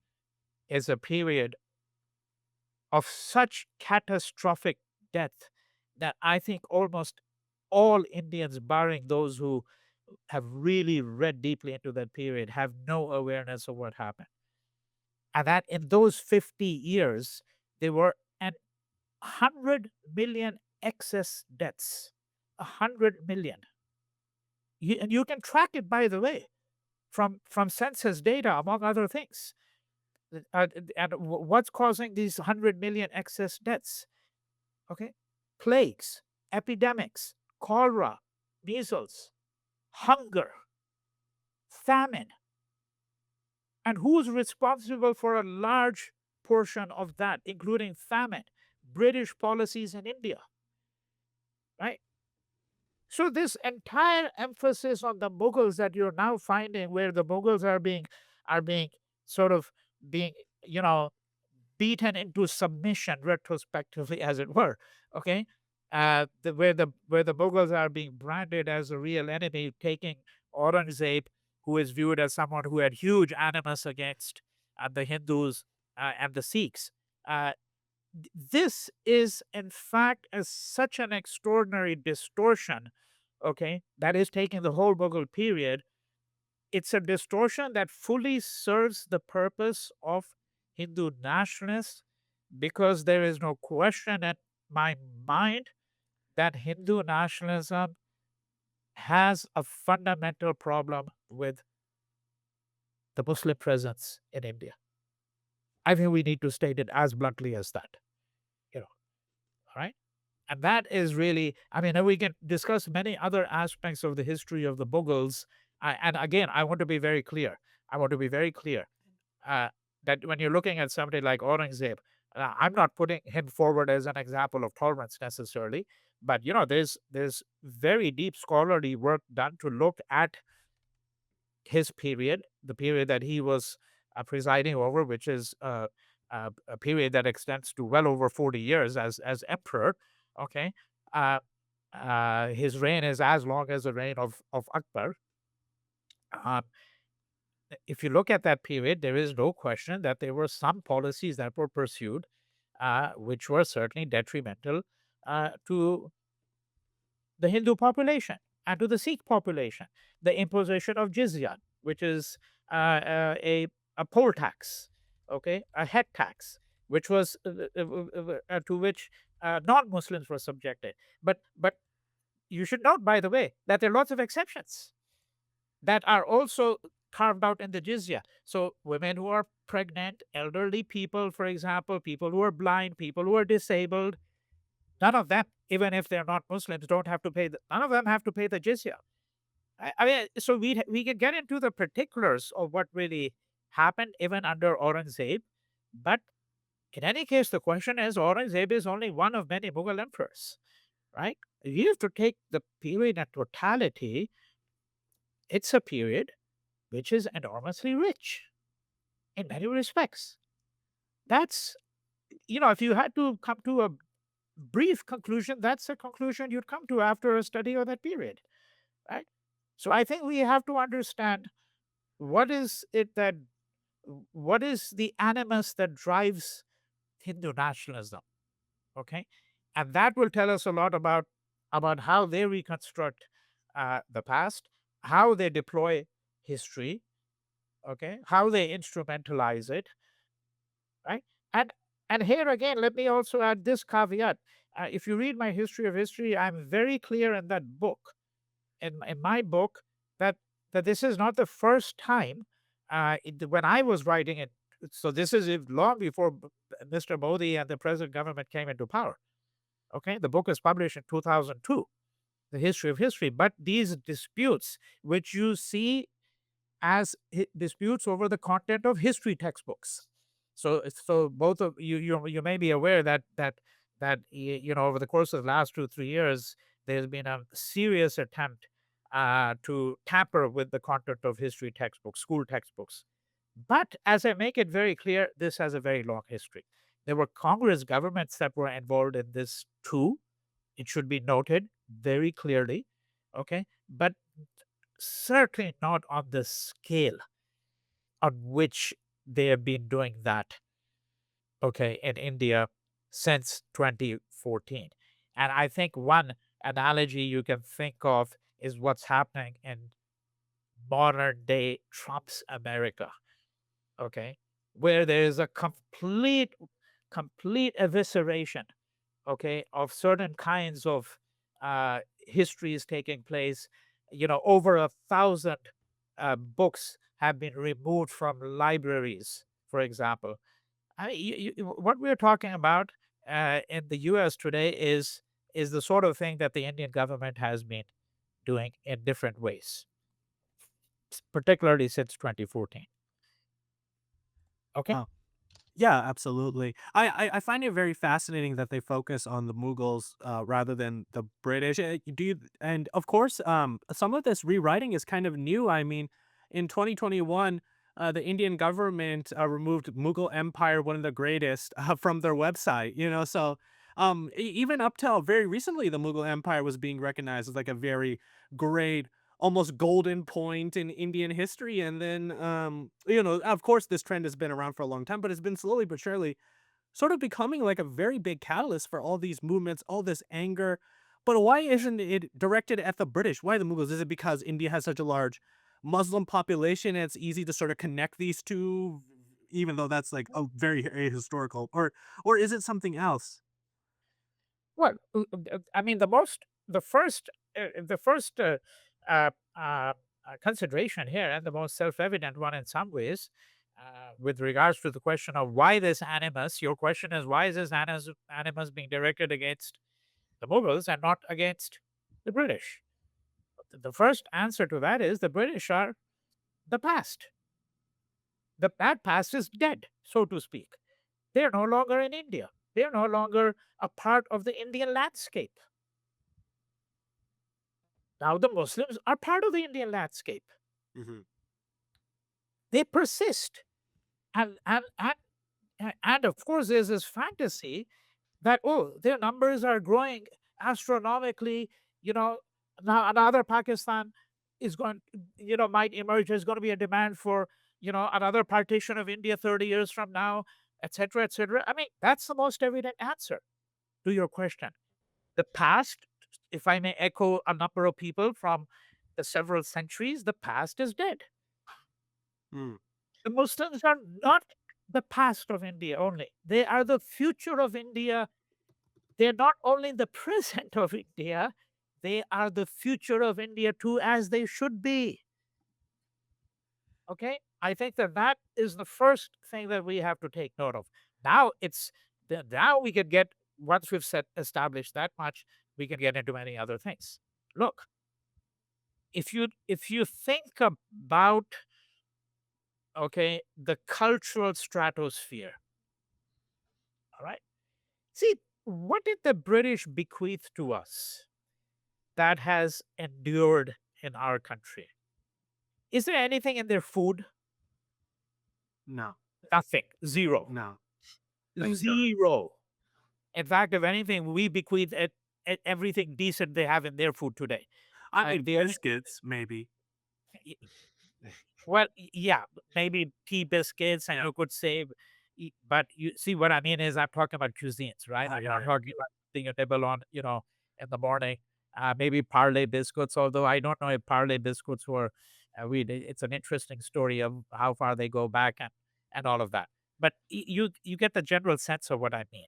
is a period of such catastrophic death that I think almost all Indians, barring those who have really read deeply into that period, have no awareness of what happened. And that in those 50 years, there were an 100 million excess deaths. 100 million. And you can track it, by the way, from census data, among other things. And what's causing these 100 million excess deaths? Okay. Plagues, epidemics, cholera, measles, hunger, famine. And who's responsible for a large portion of that, including famine? British policies in India, right? So this entire emphasis on the Mughals that you're now finding, where the Mughals are being sort of being, you know, beaten into submission retrospectively, as it were. Okay, where the Mughals are being branded as a real enemy, taking Aurangzeb, who is viewed as someone who had huge animus against the Hindus and the Sikhs. Uh, this is, in fact, such an extraordinary distortion. Okay, that is taking the whole Mughal period. It's a distortion that fully serves the purpose of Hindu nationalists, because there is no question in my mind that Hindu nationalism has a fundamental problem with the Muslim presence in India. I think we need to state it as bluntly as that. You know, all right? And that is really, I mean, and we can discuss many other aspects of the history of the Mughals. And again, I want to be very clear. I want to be very clear uh, that when you're looking at somebody like Aurangzeb, I'm not putting him forward as an example of tolerance necessarily, but there's very deep scholarly work done to look at his period, the period that he was presiding over, which is a period that extends to well over 40 years as emperor. Okay, uh, his reign is as long as the reign of Akbar. Uh, if you look at that period, there is no question that there were some policies that were pursued, which were certainly detrimental to the Hindu population and to the Sikh population. The imposition of jizya, which is a poll tax, okay, a head tax, which was to which non-Muslims were subjected. But you should note, by the way, that there are lots of exceptions that are also carved out in the jizya. So women who are pregnant, elderly people, for example, people who are blind, people who are disabled, none of them, even if they're not Muslims, don't have to pay. None of them have to pay the jizya. I mean, so we can get into the particulars of what really happened even under Aurangzeb, but in any case, the question is Aurangzeb is only one of many Mughal emperors, right? You have to take the period in totality. It's a period which is enormously rich in many respects. That's, if you had to come to a brief conclusion, that's a conclusion you'd come to after a study of that period, right? So I think we have to understand what is it that, what is the animus that drives Hindu nationalism, okay? And that will tell us a lot about how they reconstruct the past, how they deploy history, okay, how they instrumentalize it, right? And and here again, let me also add this caveat. If you read my history of history, I'm very clear in that book, in my book, that this is not the first time when I was writing it. So this is long before Mr. Modi and the present government came into power. Okay, the book was published in 2002, the history of history. But these disputes, which you see as disputes over the content of history textbooks. So both of you may be aware that over the course of the last 2 3 years, there's been a serious attempt to tamper with the content of history textbooks, school textbooks. But as I make it very clear, this has a very long history. There were Congress governments that were involved in this too. It should be noted very clearly. Okay. But certainly not on the scale on which they have been doing that, okay, in India since 2014. And I think one analogy you can think of is what's happening in modern day Trump's America, okay, where there is a complete evisceration, okay, of certain kinds of histories taking place. Over 1,000 books have been removed from libraries, for example. What we're talking about in the U.S. today is the sort of thing that the Indian government has been doing in different ways, particularly since 2014. Okay. Oh, yeah, absolutely. I find it very fascinating that they focus on the Mughals rather than the British. And of course, some of this rewriting is kind of new. I mean, in 2021, the Indian government removed Mughal Empire, one of the greatest, from their website. So even up till very recently, the Mughal Empire was being recognized as like a very great, almost golden point in Indian history. And then, of course, this trend has been around for a long time, but it's been slowly but surely sort of becoming like a very big catalyst for all these movements, all this anger. But why isn't it directed at the British? Why the Mughals? Is it because India has such a large Muslim population and it's easy to sort of connect these two, even though that's like a very ahistorical, or is it something else? Well, I mean, the first uh, uh, consideration here, and the most self-evident one in some ways, with regards to the question of why this animus. Your question is, why is this animus being directed against the Mughals and not against the British? The first answer to that is the British are the past. That past is dead, so to speak. They're no longer in India. They're no longer a part of the Indian landscape. Now the Muslims are part of the Indian landscape. Mhm. They persist. And of course, there's this fantasy that, oh, their numbers are growing astronomically. You know, now another Pakistan is going, might emerge. There's going to be a demand for, another partition of India 30 years from now, etc., etc. I mean, that's the most evident answer to your question. The past if I may echo a number of people from the several centuries, the past is dead. Mm. The Muslims are not the past of India only, they are the future of India. They're not only the present of India, they are the future of India too, as they should be. Okay, I think that that is the first thing that we have to take note of. Now now we can get, once we've established that much, we can get into many other things. Look, if you think about, okay, the cultural stratosphere, all right, see, what did the British bequeath to us that has endured in our country? Is there anything in their food? No, Nothing. Zero. no. Zero. In fact, if anything, we bequeath everything decent they have in their food today. I Uh, mean, the only- biscuits, maybe. y- well, yeah, maybe tea biscuits, and Yeah. you could say, but you see what I mean is I'm talking about cuisines, right? Oh, I'm yeah, not yeah. talking about thing you nibble on, in the morning. Maybe parley biscuits, although I don't know if parley biscuits were. It's an interesting story of how far they go back and all of that. But you get the general sense of what I mean.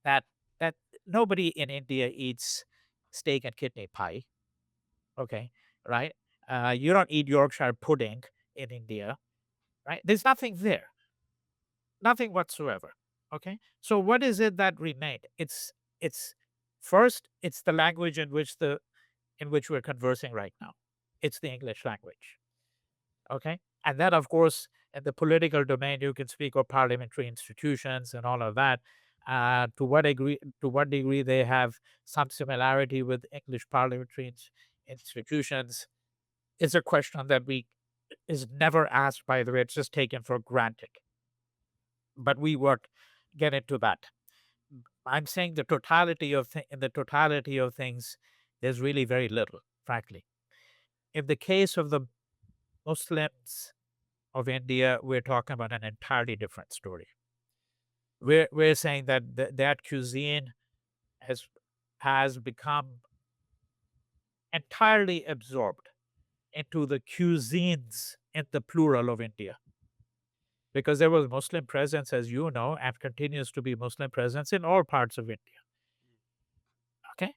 That that nobody in India eats steak and kidney pie. Okay, right? You don't eat Yorkshire pudding in India, right? There's nothing there, nothing whatsoever. Okay, so what is it that remained? It's first, it's the language in which we're conversing right now. It's the English language. Okay, and then of course in the political domain you can speak of parliamentary institutions and all of that. To what degree they have some similarity with English parliamentary institutions is a question that we is never asked, by the way. It's just taken for granted, but we won't get into that. I'm saying in the totality of things, there's really very little, frankly. In the case of the Muslims of India, we're talking about an entirely different story. We're saying that that cuisine has has become entirely absorbed into the cuisines in the plural of India, because there was Muslim presence, as you know, and continues to be Muslim presence in all parts of India. Okay,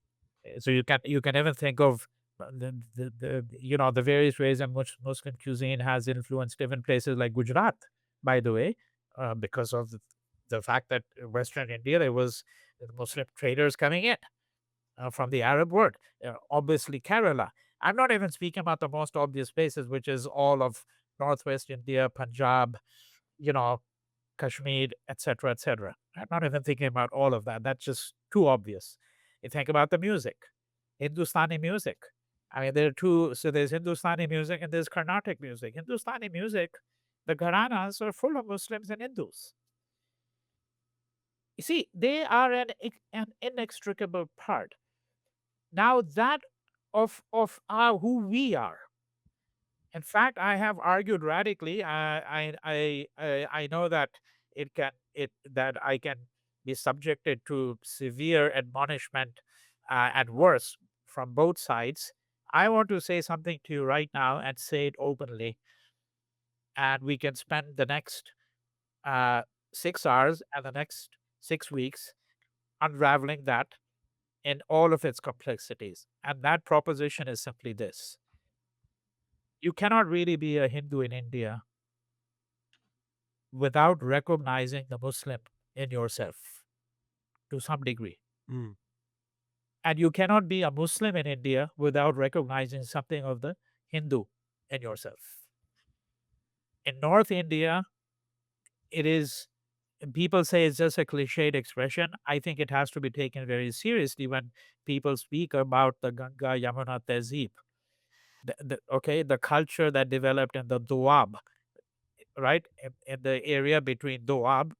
so you can even think of the various ways in which Muslim cuisine has influenced even places like Gujarat. By the way, because of the fact that Western India there was Muslim traders coming in from the Arab world. Obviously, Kerala. I'm not even speaking about the most obvious places, which is all of Northwest India, Punjab, you know, Kashmir, etc., etc. I'm not even thinking about all of that. That's just too obvious. You think about the music, Hindustani music. I mean, there are two. So there's Hindustani music and there's Carnatic music. Hindustani music, the Gharanas are full of Muslims and Hindus. You see, they are an inextricable part. Now that of who we are. In fact, I have argued radically. I know that I can be subjected to severe admonishment at worst from both sides. I want to say something to you right now and say it openly, and we can spend the next uh, 6 hours and the next 6 weeks unraveling that in all of its complexities. And that proposition is simply this: you cannot really be a Hindu in India without recognizing the Muslim in yourself to some degree. Mm. And you cannot be a Muslim in India without recognizing something of the Hindu in yourself. In North India, it is, people say it's just a cliched expression. I think it has to be taken very seriously when people speak about the Ganga Yamuna Tehzeeb. The culture that developed in the Doab, right? In the area between Doab,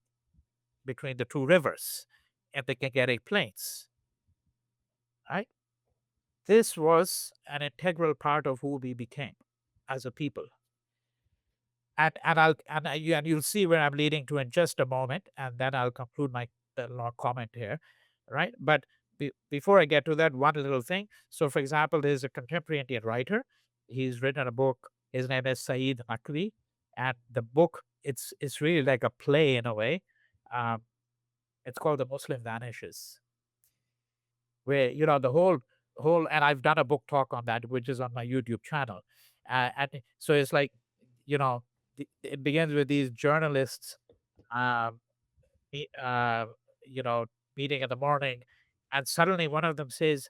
between the two rivers and the Gangetic Plains, right? This was an integral part of who we became as a people. And you'll see where I'm leading to in just a moment, and then I'll conclude my long comment here, right? But before I get to that, one little thing. So, for example, there's a contemporary Indian writer. He's written a book. His name is Saeed Naqvi, and the book it's really like a play in a way. Um, it's called "The Muslim Vanishes," where the whole and I've done a book talk on that, which is on my YouTube channel. And so it's like, you know, it begins with these journalists, um, me- uh, you know, meeting in the morning, and suddenly one of them says,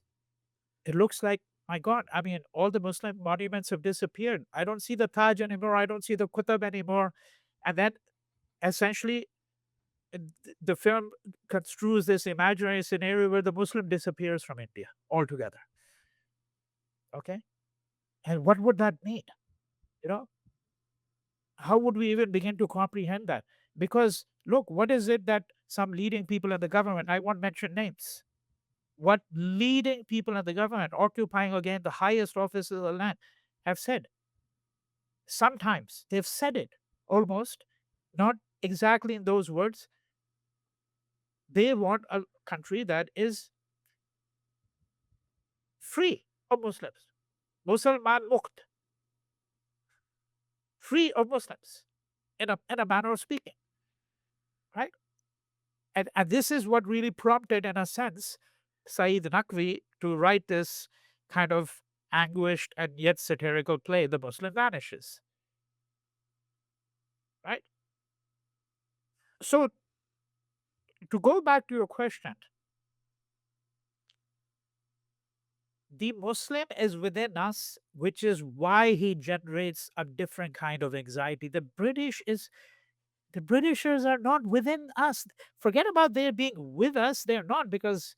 "It looks like, my God, I mean, all the Muslim monuments have disappeared. I don't see the Taj anymore. I don't see the Qutb anymore." And then essentially, the film construes this imaginary scenario where the Muslim disappears from India altogether. Okay. And what would that mean? You know, how would we even begin to comprehend that? Because look, what is it that some leading people in the government, I won't mention names, what leading people in the government occupying again the highest offices of the land have said? Sometimes they've said it almost, not exactly in those words. They want a country that is free of Muslims, Musalman Mukt, free of Muslims, in a manner of speaking, right? And this is what really prompted, in a sense, Saeed Naqvi to write this kind of anguished and yet satirical play, The Muslim Vanishes, right? So, to go back to your question, the Muslim is within us, which is why he generates a different kind of anxiety. The Britishers are not within us. Forget about their being with us. They're not, because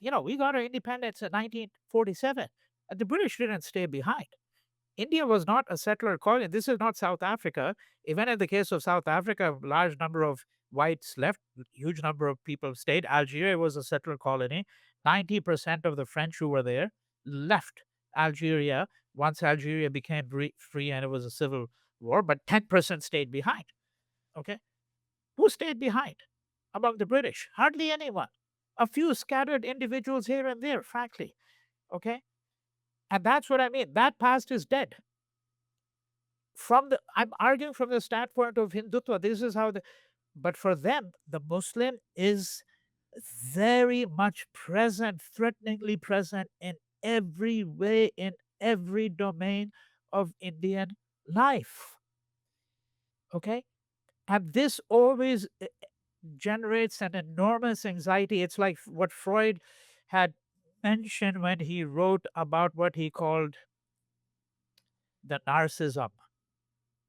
we got our independence in 1947. And the British didn't stay behind. India was not a settler colony. This is not South Africa. Even in the case of South Africa, a large number of whites left, huge number of people stayed. Algeria was a settler colony. 90% of the French who were there left Algeria once Algeria became free and it was a civil war, but 10% stayed behind. Okay. Who stayed behind among the British? Hardly anyone. A few scattered individuals here and there, frankly. Okay. And that's what I mean. That past is dead. I'm arguing from the standpoint of Hindutva. This is how but for them, the Muslim is very much present, threateningly present in every way, in every domain of Indian life. Okay. And this always generates an enormous anxiety. It's like what Freud had mentioned when he wrote about what he called the narcissism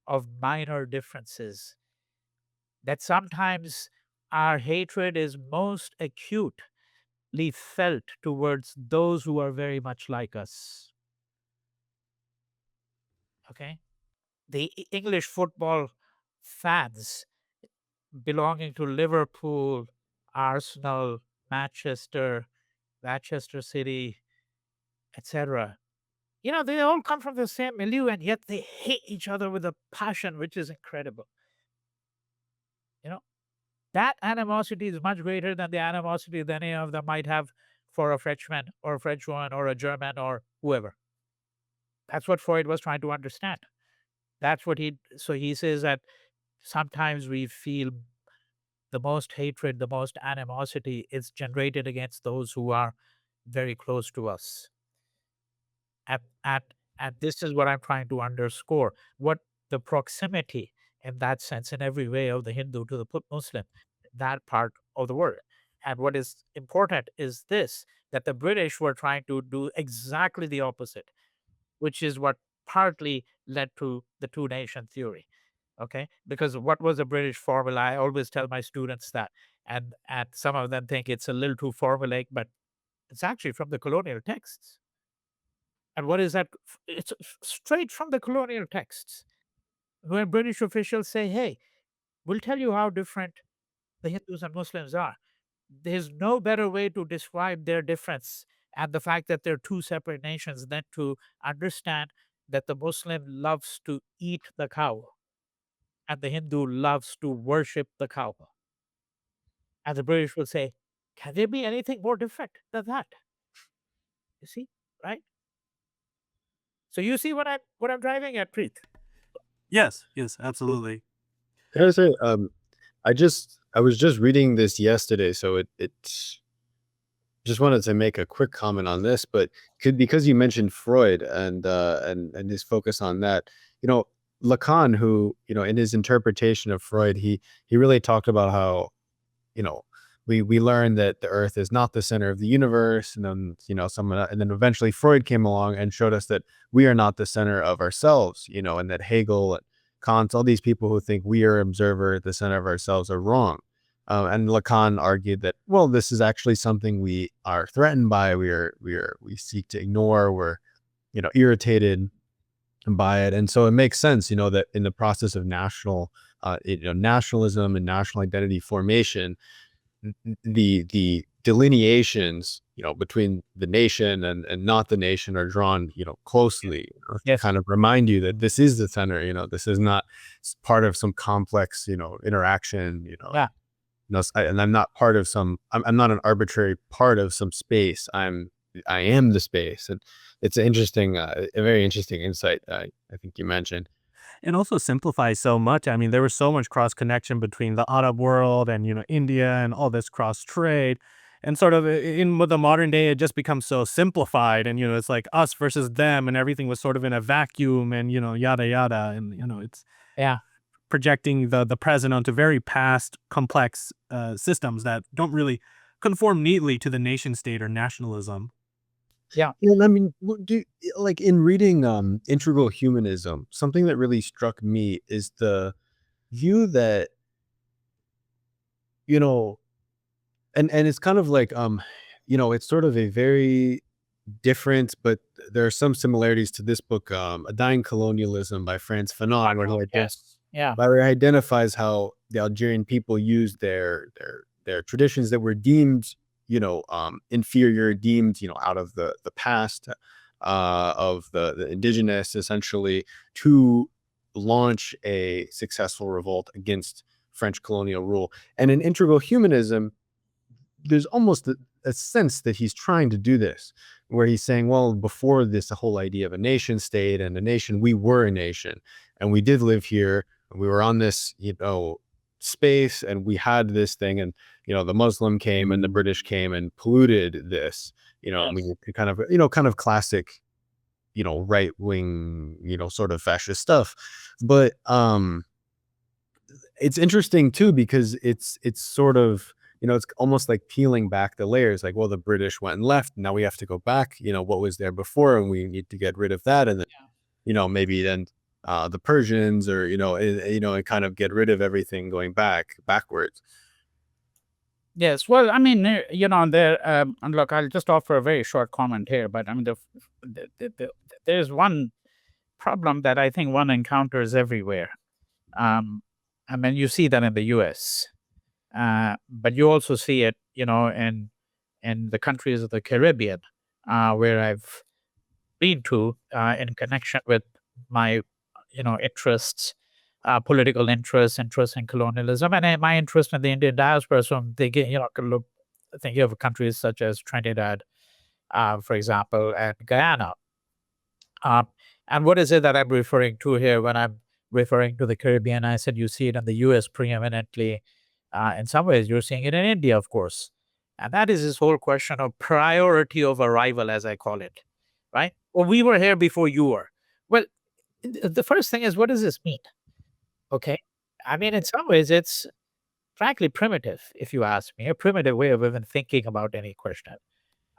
of minor differences, that sometimes our hatred is most acutely felt towards those who are very much like us. Okay. The English football fans belonging to Liverpool, Arsenal, Manchester, Manchester City, etc. They all come from the same milieu, and yet they hate each other with a passion which is incredible. You know, that animosity is much greater than the animosity that any of them might have for a Frenchman or a Frenchwoman or a German or whoever. That's what Freud was trying to understand. So he says that sometimes we feel the most hatred, the most animosity is generated against those who are very close to us. And, and this is what I'm trying to underscore. What the proximity in that sense, in every way, of the Hindu to the Muslim, that part of the world. And what is important is this, that the British were trying to do exactly the opposite, which is what partly led to the two nation theory. Okay. Because what was the British formula? I always tell my students that. And some of them think it's a little too formulaic, but it's actually from the colonial texts. And what is that? It's straight from the colonial texts, where British officials say, hey, we'll tell you how different the Hindus and Muslims are. There's no better way to describe their difference and the fact that they're two separate nations than to understand that the Muslim loves to eat the cow and the Hindu loves to worship the cow. And the British will say, Can there be anything more different than that? You see, right? So you see what I'm driving at, Preet? Yes, yes, absolutely. I gotta say, I was just reading this yesterday, so it's just wanted to make a quick comment on this, but could because you mentioned Freud and his focus on that, you know, Lacan, who in his interpretation of Freud, he really talked about how you know, we learned that the Earth is not the center of the universe, and then someone, and then eventually Freud came along and showed us that we are not the center of ourselves, and that Hegel and Kant, all these people who think we are observer at the center of ourselves are wrong. And Lacan argued that, well, this is actually something we are threatened by. We seek to ignore. We're irritated by it, and so it makes sense, that in the process of nationalism and national identity formation, the delineations between the nation and not the nation are drawn closely, to Yes. kind of remind you that this is the center. This is not part of some complex interaction. Yeah. And I'm not part of I'm not an arbitrary part of some space. I am the space. And it's a very interesting insight. I think you mentioned. It also simplifies so much. I mean, there was so much cross connection between the Arab world and India and all this cross trade, and sort of in the modern day, it just becomes so simplified, and it's like us versus them, and everything was sort of in a vacuum, and yada yada, and it's Yeah. projecting the present onto very past complex systems that don't really conform neatly to the nation state or nationalism. Yeah. Yeah, and I mean, like in reading Integral Humanism, something that really struck me is the view that, you know, and it's kind of like it's sort of a very different, but there are some similarities to this book, A Dying Colonialism by Frantz Fanon, where Yes. Yeah. he identifies how the Algerian people used their traditions that were deemed, inferior, deemed, out of the past, of the indigenous, essentially, to launch a successful revolt against French colonial rule. And in Integral Humanism, there's almost a sense that he's trying to do this, where he's saying, well, before this, the whole idea of a nation state and a nation, we were a nation, and we did live here, and we were on this, space, and we had this thing, and the Muslim came and the British came and polluted this, I Yes. mean, kind of classic, right wing, sort of fascist stuff. But it's interesting too, because it's sort of, it's almost like peeling back the layers, like, well, the British went and left, now we have to go back, what was there before, and we need to get rid of that, and then maybe then the Persians, or and kind of get rid of everything going backwards. Yes. Well, I mean, there. And look, I'll just offer a very short comment here, but I mean, there's one problem that I think one encounters everywhere. I mean, you see that in the U.S., but you also see it, in the countries of the Caribbean, where I've been to, in connection with my, interests, political interests in colonialism, and my interest in the Indian diaspora. So I'm thinking, thinking of countries such as Trinidad, for example, and Guyana. Um, and what is it that I'm referring to here when I'm referring to the Caribbean? I said you see it in the U.S. preeminently. In some ways, you're seeing it in India, of course. And that is this whole question of priority of arrival, as I call it, right? Well, we were here before you were. Well, the first thing is, what does this mean? Okay. I mean, in some ways, it's frankly primitive, if you ask me, a primitive way of even thinking about any question.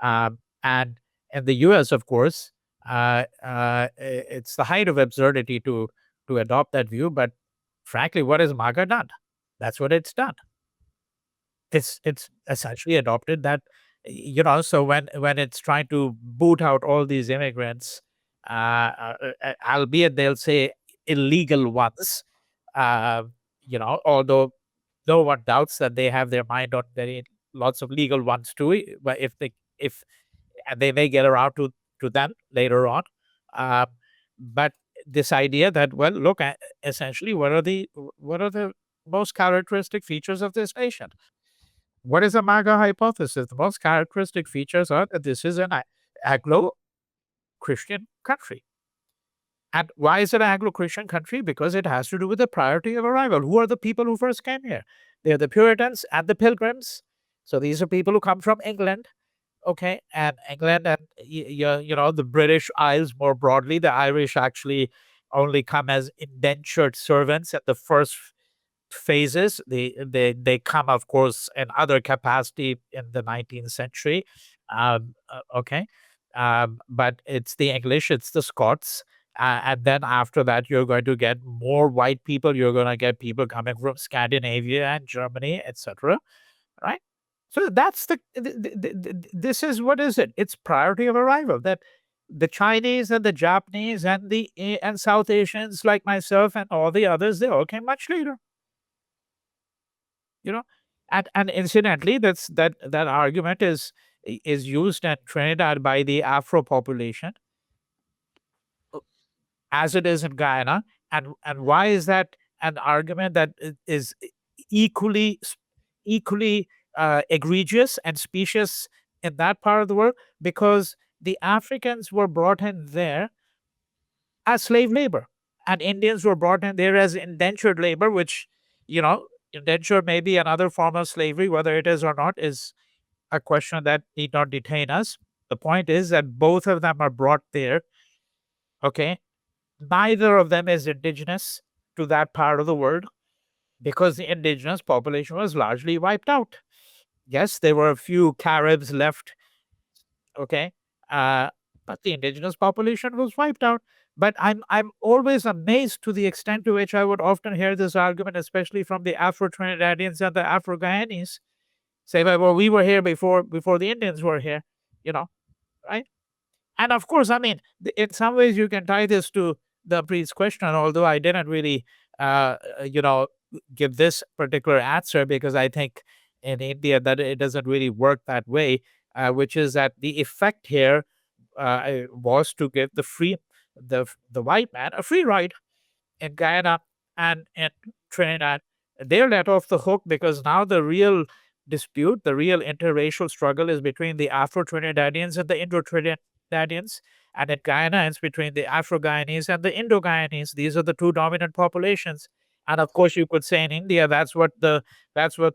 And in the US, of course, it's the height of absurdity to adopt that view. But frankly, what has MAGA done? That's what it's done. It's essentially adopted that, so when it's trying to boot out all these immigrants, albeit they'll say illegal ones, uh, although no one doubts that they have their mind on very lots of legal ones too, but if and they may get around to that later on. Uh, but this idea that, well, look, essentially, what are the most characteristic features of this nation? What is a MAGA hypothesis? The most characteristic features are that this is an Anglo-Christian country. And why is it an Anglo-Christian country? Because it has to do with the priority of arrival. Who are the people who first came here? They're the Puritans and the Pilgrims. So these are people who come from England, okay, and England and the British Isles more broadly. The Irish actually only come as indentured servants at the first phases. They come, of course, in other capacity in the 19th century. Okay, but it's the English, it's the Scots, and then after that, you're going to get more white people. You're going to get people coming from Scandinavia and Germany, etc. Right. So that's this is what is it? It's priority of arrival that the Chinese and the Japanese and and South Asians like myself and all the others, they all came much later. You know, and incidentally, that argument is used in Trinidad by the Afro population as it is in Guyana. And why is that an argument that is equally egregious and specious in that part of the world? Because the Africans were brought in there as slave labor, and Indians were brought in there as indentured labor, which, you know, indenture may be another form of slavery. Whether it is or not is a question that need not detain us. The point is that both of them are brought there. Okay. Neither of them is indigenous to that part of the world because the indigenous population was largely wiped out. Yes, there were a few Caribs left. Okay. Uh, but the indigenous population was wiped out. But I'm always amazed to the extent to which I would often hear this argument, especially from the Afro Trinidadians and the Afro Guyanese, say, well, we were here before the Indians were here, you know, right? And of course, I mean, in some ways, you can tie this to the previous question, although I didn't really, you know, give this particular answer because I think in India that it doesn't really work that way, which is that the effect here was to give the white man a free ride in Guyana and in Trinidad. They're let off the hook because now the real dispute, the real interracial struggle is between the Afro Trinidadians and the Indo Trinidadians. And in Guyana, it's between the Afro Guyanese and the Indo Guyanese. These are the two dominant populations. And of course, you could say in India, that's what the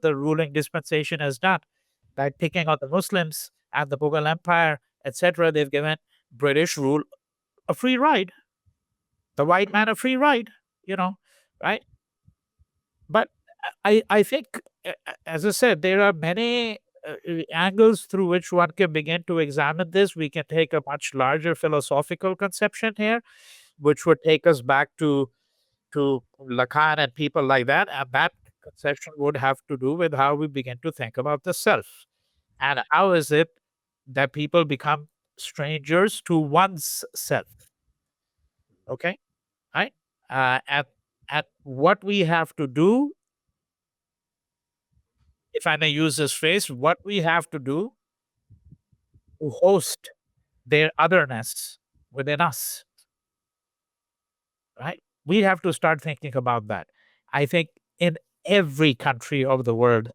ruling dispensation has done. By picking on the Muslims and the Mughal Empire, etc., they've given British rule a free ride, the white man a free ride, you know, right? But I think, as I said, there are many angles through which one can begin to examine this. We can take a much larger philosophical conception here, which would take us back to Lacan and people like that, and that conception would have to do with how we begin to think about the self and how is it that people become strangers to one's self. Okay, right? At what we have to do, if I may use this phrase, what we have to do to host their otherness within us, right? We have to start thinking about that. I think in every country of the world,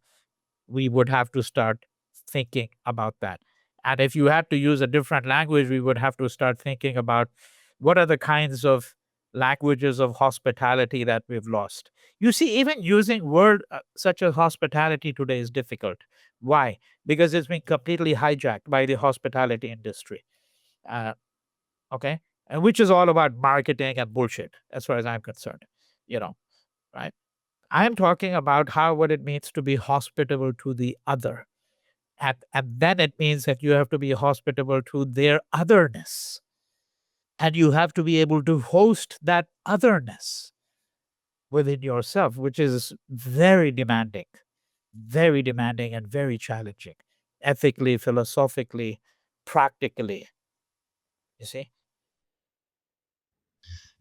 we would have to start thinking about that. And if you had to use a different language, we would have to start thinking about what are the kinds of languages of hospitality that we've lost. You see, even using word such as hospitality today is difficult. Why? Because it's been completely hijacked by the hospitality industry. Uh, okay, and which is all about marketing and bullshit, as far as I'm concerned. You know, right? I am talking about how what it means to be hospitable to the other. And then it means that you have to be hospitable to their otherness. And you have to be able to host that otherness within yourself, which is very demanding and very challenging, ethically, philosophically, practically. You see?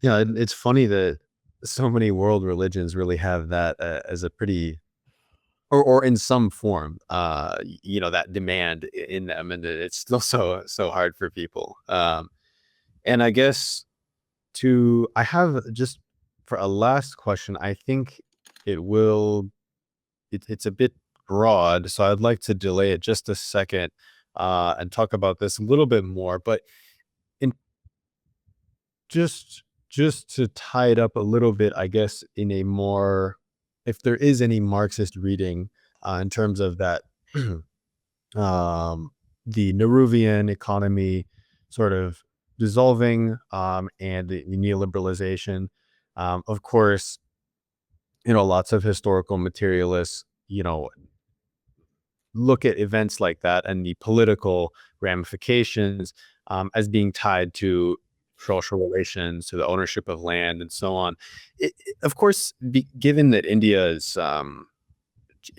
Yeah, it's funny that so many world religions really have that as a pretty or in some form, that demand in them, and it's still so hard for people. And I guess I have just for a last question, I think it's a bit broad, so I'd like to delay it just a second and talk about this a little bit more. But in just to tie it up a little bit, I guess, in a more, if there is any Marxist reading in terms of that, um, the Nehruvian economy sort of dissolving, and the neoliberalization. Of course, lots of historical materialists, look at events like that and the political ramifications as being tied to social relations, to the ownership of land, and so on. Of course, given that India is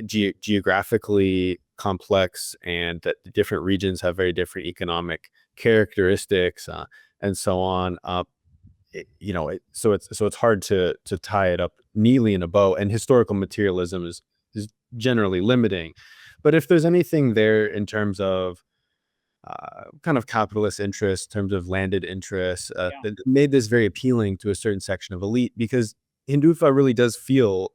geographically complex and that the different regions have very different economic characteristics, and so on. So it's hard to tie it up neatly in a bow, and historical materialism is generally limiting. But if there's anything there in terms of kind of capitalist interests, in terms of landed interests, Yeah. that made this very appealing to a certain section of elite, because Hindutva really does feel,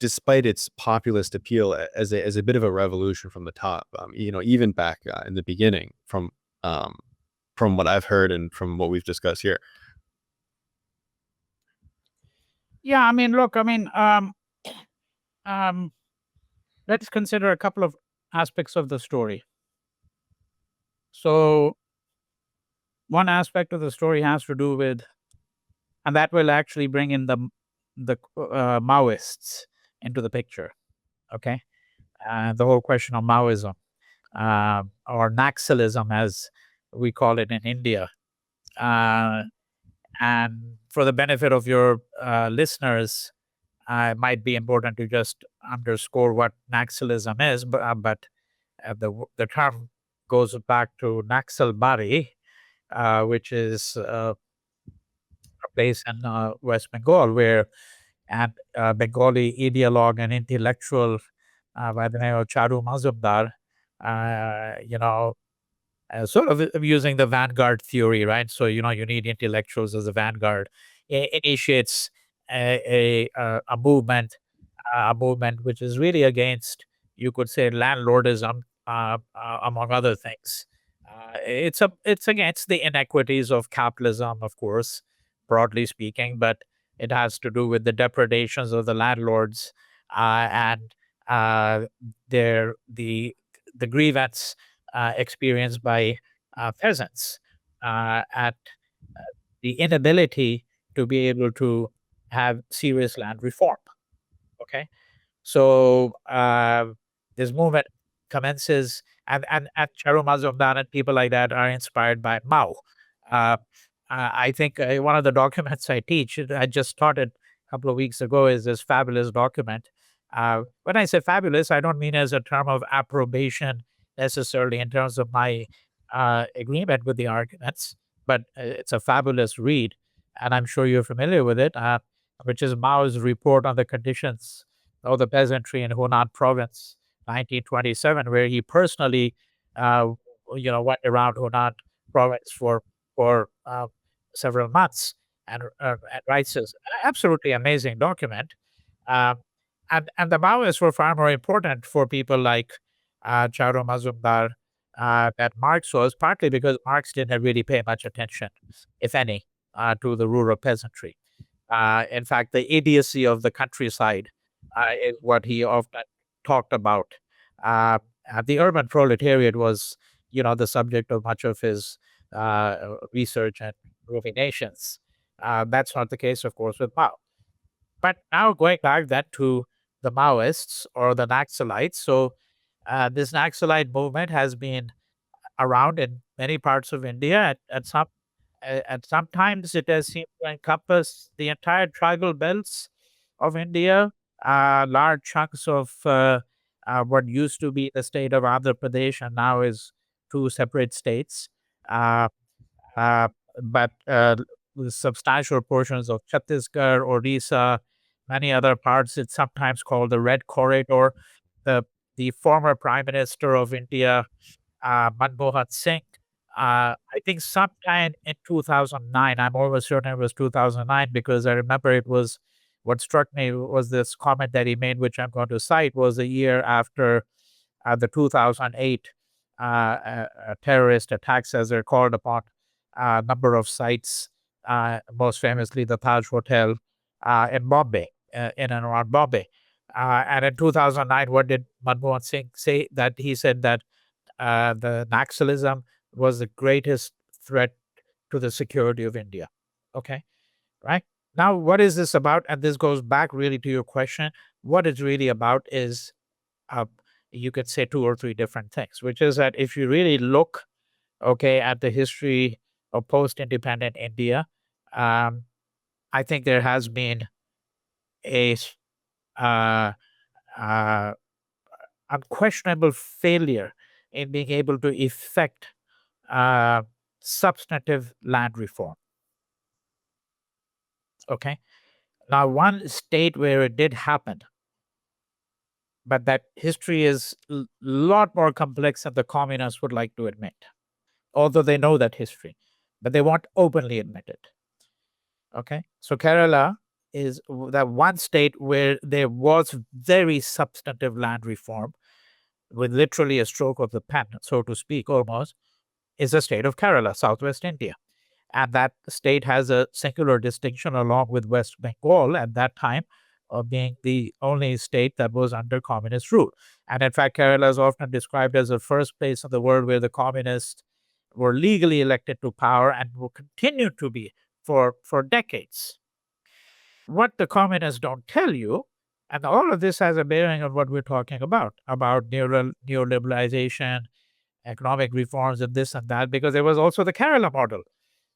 despite its populist appeal, as a bit of a revolution from the top. Even back in the beginning, from what I've heard and from what we've discussed here. Yeah, I mean, look, I mean, um, let's consider a couple of aspects of the story. So, one aspect of the story has to do with, and that will actually bring in the Maoists into the picture. Okay, the whole question of Maoism, or Naxalism, as we call it in India. And for the benefit of your listeners, it might be important to just underscore what Naxalism is, but the term goes back to Naxalbari, which is a place in West Bengal where and Bengali ideologue and intellectual by the name of Charu Mazumdar, you know, sort of using the vanguard theory, right? So, you need intellectuals as a vanguard. Initiates a movement which is really against, you could say, landlordism, among other things. It's against the inequities of capitalism, of course, broadly speaking, but it has to do with the depredations of the landlords, and uh, the grievance experienced by peasants, at the inability to be able to have serious land reform. Okay, so this movement commences, and Charu Mazumdar and people like that are inspired by Mao. Uh, I think one of the documents I teach, I just started a couple of weeks ago, is this fabulous document. When I say fabulous, I don't mean as a term of approbation necessarily in terms of my agreement with the arguments, but it's a fabulous read, and I'm sure you're familiar with it, which is Mao's report on the conditions of the peasantry in Hunan province, 1927, where he personally, uh, went around Hunan province for several months, and writes this absolutely amazing document. Um, and the Maoists were far more important for people like Charu Mazumdar, that Marx was, partly because Marx didn't really pay much attention, if any, to the rural peasantry. In fact, the idiocy of the countryside is what he often talked about. Uh, the urban proletariat was, the subject of much of his research and ruminations. That's not the case, of course, with Mao. But now going back then to the Maoists or the Naxalites. So this Naxalite movement has been around in many parts of India. At sometimes it has seemed to encompass the entire tribal belts of India, large chunks of what used to be the state of Andhra Pradesh and now is two separate states. Uh, uh, but with substantial portions of Chhattisgarh, Odisha, many other parts. It's sometimes called the Red Corridor. The the former Prime Minister of India, Manmohan Singh, I think sometime in 2009, I'm almost certain it was 2009 because I remember it was, what struck me was this comment that he made, which I'm going to cite, was a year after the 2008 terrorist attacks, as they're called, upon a number of sites, most famously the Taj Hotel in Bombay, in and around Bombay. And in 2009, what did Manmohan Singh say? That he said that the Naxalism was the greatest threat to the security of India. Okay, right? Now, what is this about? And this goes back really to your question. What it's really about is, uh, you could say two or three different things, which is that if you really look, okay, at the history of post-independent India, um, I think there has been a uh, uh, unquestionable failure in being able to effect uh, substantive land reform. Okay. Now, one state where it did happen, but that history is a lot more complex than the communists would like to admit, although they know that history, but they won't openly admit it. Okay. So, Kerala is that one state where there was very substantive land reform with literally a stroke of the pen, so to speak, almost, is the state of Kerala, southwest India. And that state has a singular distinction along with West Bengal at that time of being the only state that was under communist rule. And in fact, Kerala is often described as the first place in the world where the communists were legally elected to power and will continue to be for decades. What the communists don't tell you, and all of this has a bearing on what we're talking about neoliberalization, economic reforms, and this and that, because there was also the Kerala model.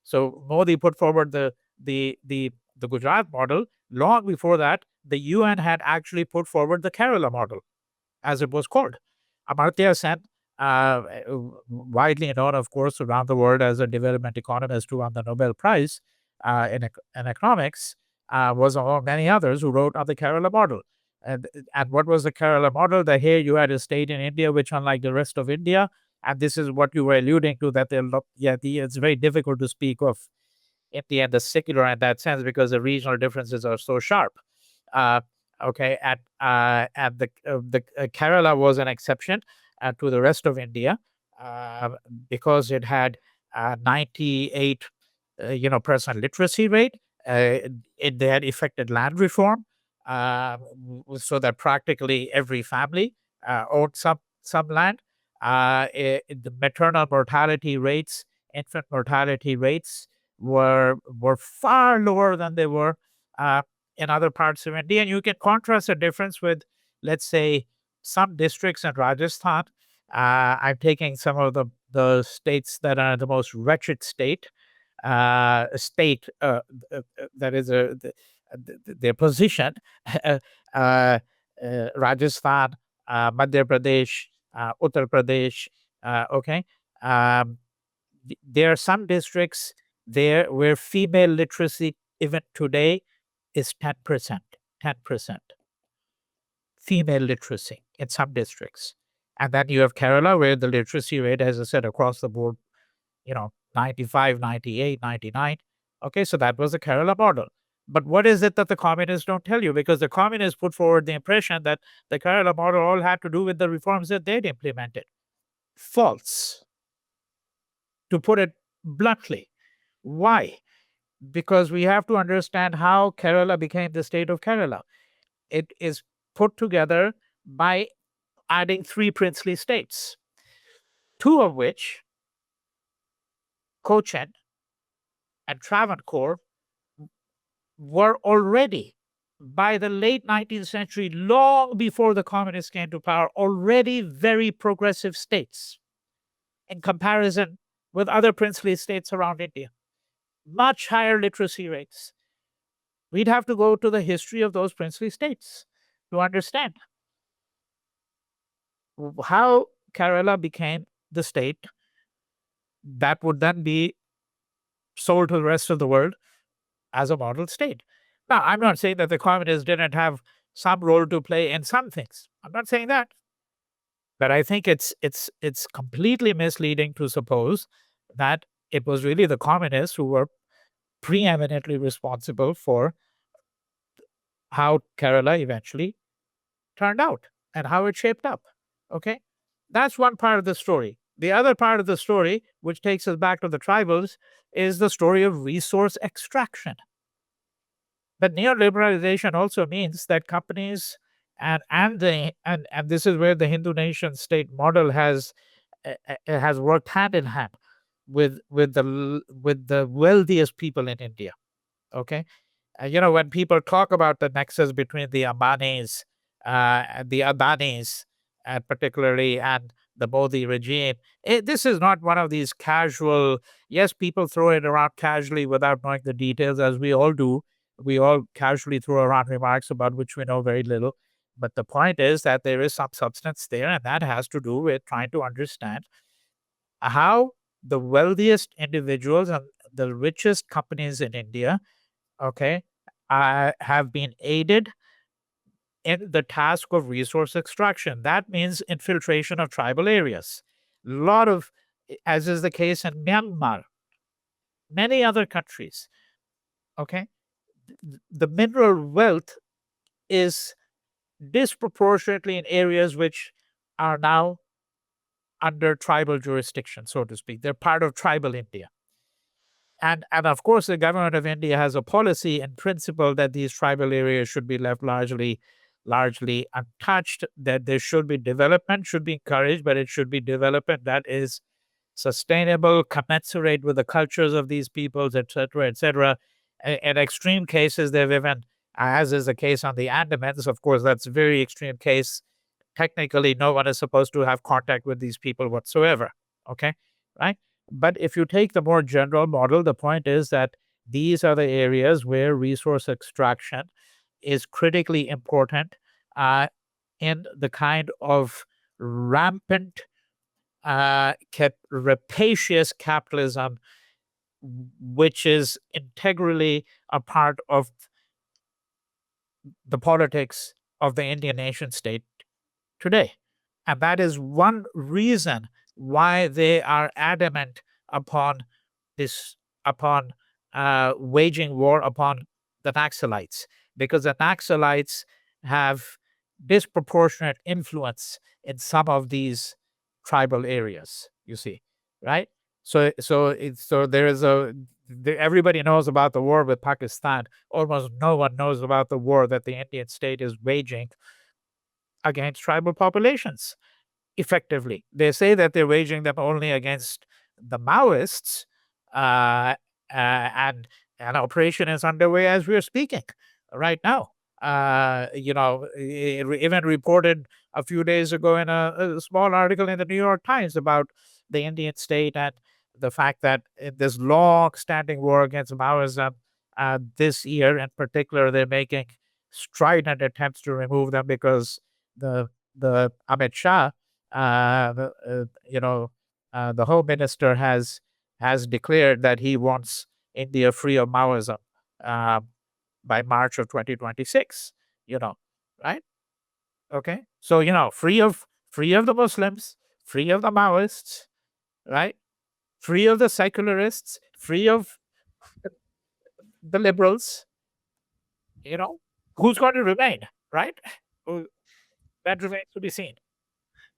So Modi put forward the Gujarat model. Long before that, the UN had actually put forward the Kerala model, as it was called. Amartya Sen, widely known, of course, around the world as a development economist who won the Nobel Prize in economics, was among many others who wrote on the Kerala model. And what was the Kerala model? That here you had a state in India which, unlike the rest of India, and this is what you were alluding to, that it's very difficult to speak of India and the secular in that sense because the regional differences are so sharp. Uh, okay, and the Kerala was an exception to the rest of India uh, because it had 98 percent literacy rate. They had effected land reform, so that practically every family owned some land. The maternal mortality rates, infant mortality rates were far lower than they were uh, in other parts of India. And you can contrast the difference with, let's say, some districts in Rajasthan. I'm taking some of the states that are the most wretched state that is their position. uh, Rajasthan, Madhya Pradesh, Uttar Pradesh. Okay, um, there are some districts there where female literacy even today is 10%. 10% female literacy in some districts. And then you have Kerala, where the literacy rate, as I said, across the board, 95, 98, 99. Okay, so that was the Kerala model. But what is it that the communists don't tell you? Because the communists put forward the impression that the Kerala model all had to do with the reforms that they'd implemented. False, to put it bluntly. Why? Because we have to understand how Kerala became the state of Kerala. It is put together by adding three princely states, two of which, Cochin and Travancore, were already, by the late 19th century, long before the communists came to power, already very progressive states in comparison with other princely states around India. Much higher literacy rates. We'd have to go to the history of those princely states to understand how Kerala became the state that would then be sold to the rest of the world as a model state. Now, I'm not saying that the communists didn't have some role to play in some things. I'm not saying that. But I think it's completely misleading to suppose that it was really the communists who were preeminently responsible for how Kerala eventually turned out and how it shaped up. Okay? That's one part of the story. The other part of the story, which takes us back to the tribals, is the story of resource extraction. But neoliberalization also means that companies and this is where the Hindu nation state model has worked hand in hand with the wealthiest people in India. Okay, when people talk about the nexus between and the Adanis, and particularly and the Modi regime, this is not one of these casual. Yes, people throw it around casually without knowing the details, as we all do. We all casually throw around remarks about which we know very little. But the point is that there is some substance there, and that has to do with trying to understand how the wealthiest individuals and the richest companies in India, okay, have been aided in the task of resource extraction. That means infiltration of tribal areas. A lot of, as is the case in Myanmar, many other countries, okay, the mineral wealth is disproportionately in areas which are now under tribal jurisdiction, so to speak. They're part of tribal India. And of course, the government of India has a policy in principle that these tribal areas should be left largely untouched, that there should be development, should be encouraged, but it should be development that is sustainable, commensurate with the cultures of these peoples, etc., etc. In extreme cases, they've even, as is the case on the Andamans, of course, that's a very extreme case. Technically, no one is supposed to have contact with these people whatsoever. Okay, right? But if you take the more general model, the point is that these are the areas where resource extraction is critically important in the kind of rampant, rapacious capitalism, which is integrally a part of the politics of the Indian nation state today. And that is one reason why they are adamant upon this, upon waging war upon the Naxalites, because the Naxalites have disproportionate influence in some of these tribal areas. You see, right? So there is everybody knows about the war with Pakistan. Almost no one knows about the war that the Indian state is waging against tribal populations effectively. They say that they're waging them only against the Maoists, uh, and an operation is underway as we're speaking right now. Even reported a few days ago in a small article in the New York Times about the Indian state and the fact that in this long-standing war against Maoism, this year in particular, they're making strident attempts to remove them because the Amit Shah, the Home Minister has declared that he wants India free of Maoism by March of 2026. You know, right? Okay, so free of the Muslims, free of the Maoists, right? Free of the secularists, free of the liberals. Who's going to remain, right? That remains to be seen.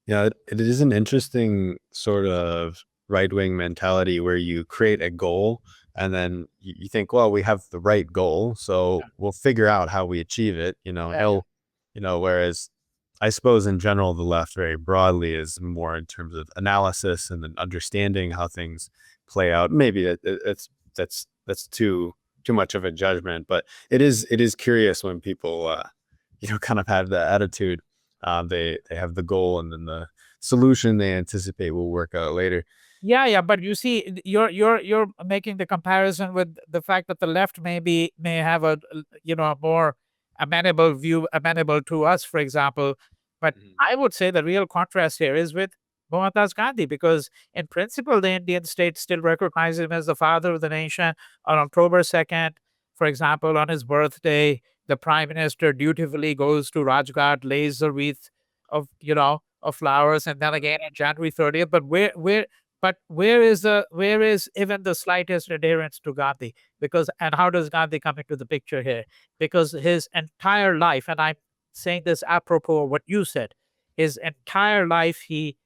Yeah, it is an interesting sort of right-wing mentality where you create a goal and then you think, well, we have the right goal, so Yeah. we'll figure out how we achieve it. Yeah. Whereas I suppose in general, the left very broadly is more in terms of analysis and then understanding how things play out. Maybe that's too much of a judgment, but it is curious when people kind of have the attitude. They have the goal and then the solution they anticipate will work out later. Yeah, but you see, you're making the comparison with the fact that the left may have a more amenable to us, for example. But Mhm. I would say the real contrast here is with Mohandas Gandhi, because in principle, the Indian state still recognizes him as the father of the nation. On October 2nd, for example, on his birthday, the prime minister dutifully goes to Rajghat, lays a wreath of flowers, and then again on January 30th. But where is even the slightest adherence to Gandhi? Because and how does Gandhi come into the picture here? Because his entire life, and I'm saying this apropos of what you said, his entire life he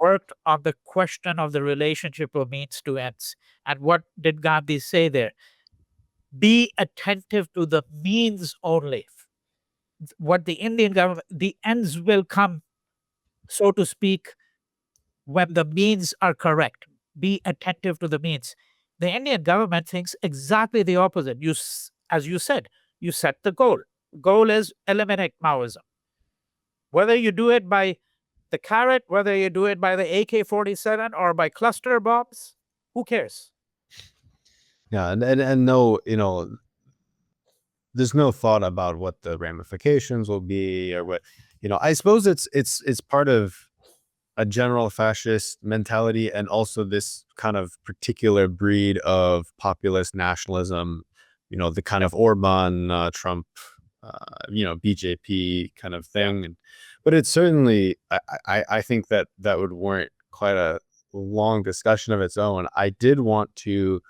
worked on the question of the relationship of means to ends. And what did Gandhi say there? Be attentive to the means only. What the Indian government, the ends will come, so to speak, when the means are correct. Be attentive to the means. The Indian government thinks exactly the opposite. As you said, you set the goal. Goal is eliminate Maoism. Whether you do it by the carrot, whether you do it by the AK-47 or by cluster bombs, who cares? Yeah, and no, there's no thought about what the ramifications will be or what, I suppose it's part of a general fascist mentality and also this kind of particular breed of populist nationalism, the kind of Orban, Trump, BJP kind of thing. But it's certainly, I think that would warrant quite a long discussion of its own. I did want to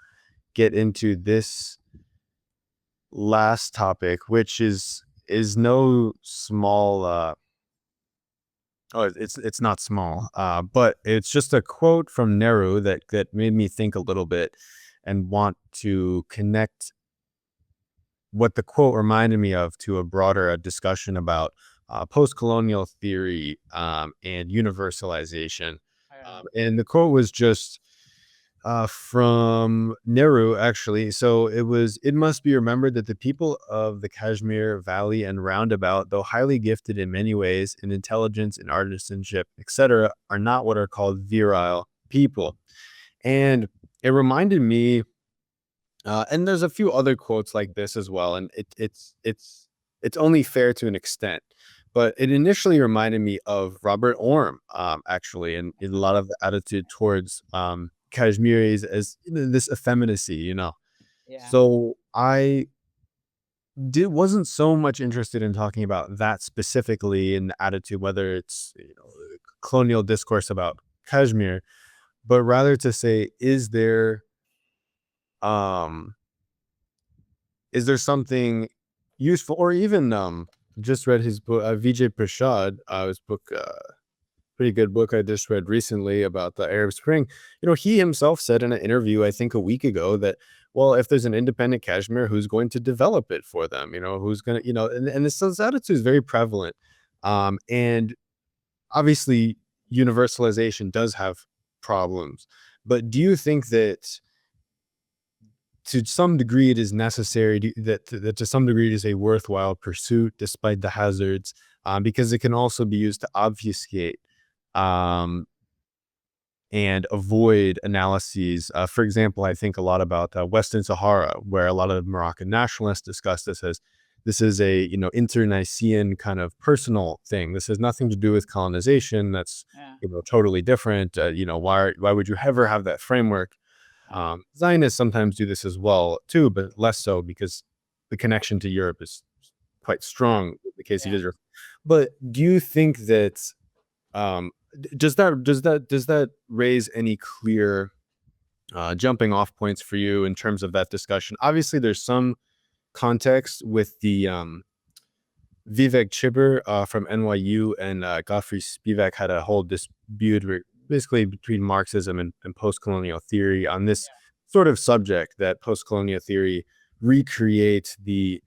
get into this last topic, which is no small it's not small, but it's just a quote from Nehru that made me think a little bit and want to connect what the quote reminded me of to a broader discussion about post-colonial theory and universalization. And the quote was just from Nehru, actually. So it must be remembered that the people of the Kashmir Valley and roundabout, though highly gifted in many ways in intelligence and artisanship, etc., are not what are called virile people. And it reminded me, and there's a few other quotes like this as well, and it's only fair to an extent. But it initially reminded me of Robert Orm, actually, and in a lot of the attitude towards Kashmiris as this effeminacy, Yeah. So I wasn't so much interested in talking about that specifically in the attitude, whether it's colonial discourse about Kashmir, but rather to say, um something useful, or even just read his book, Vijay Prashad, his book, pretty good book I just read recently about the Arab Spring. He himself said in an interview, I think a week ago, that, well, if there's an independent Kashmir, who's going to develop it for them? Who's going to, and this attitude is very prevalent. And obviously, universalization does have problems. But do you think that to some degree it is necessary that to some degree it is a worthwhile pursuit despite the hazards, because it can also be used to obfuscate um, and avoid analyses. For example, I think a lot about Western Sahara, where a lot of Moroccan nationalists discuss this as this is a inter-Nicaean kind of personal thing. This has nothing to do with colonization. That's Yeah. totally different. Why would you ever have that framework? Zionists sometimes do this as well too, but less so because the connection to Europe is quite strong in the case of Yeah. Israel. But do you think that does that raise any clear jumping off points for you in terms of that discussion? Obviously, there's some context with the Vivek Chibber from NYU and Godfrey Spivak had a whole dispute basically between Marxism and post-colonial theory on this sort of subject, that post-colonial theory recreates the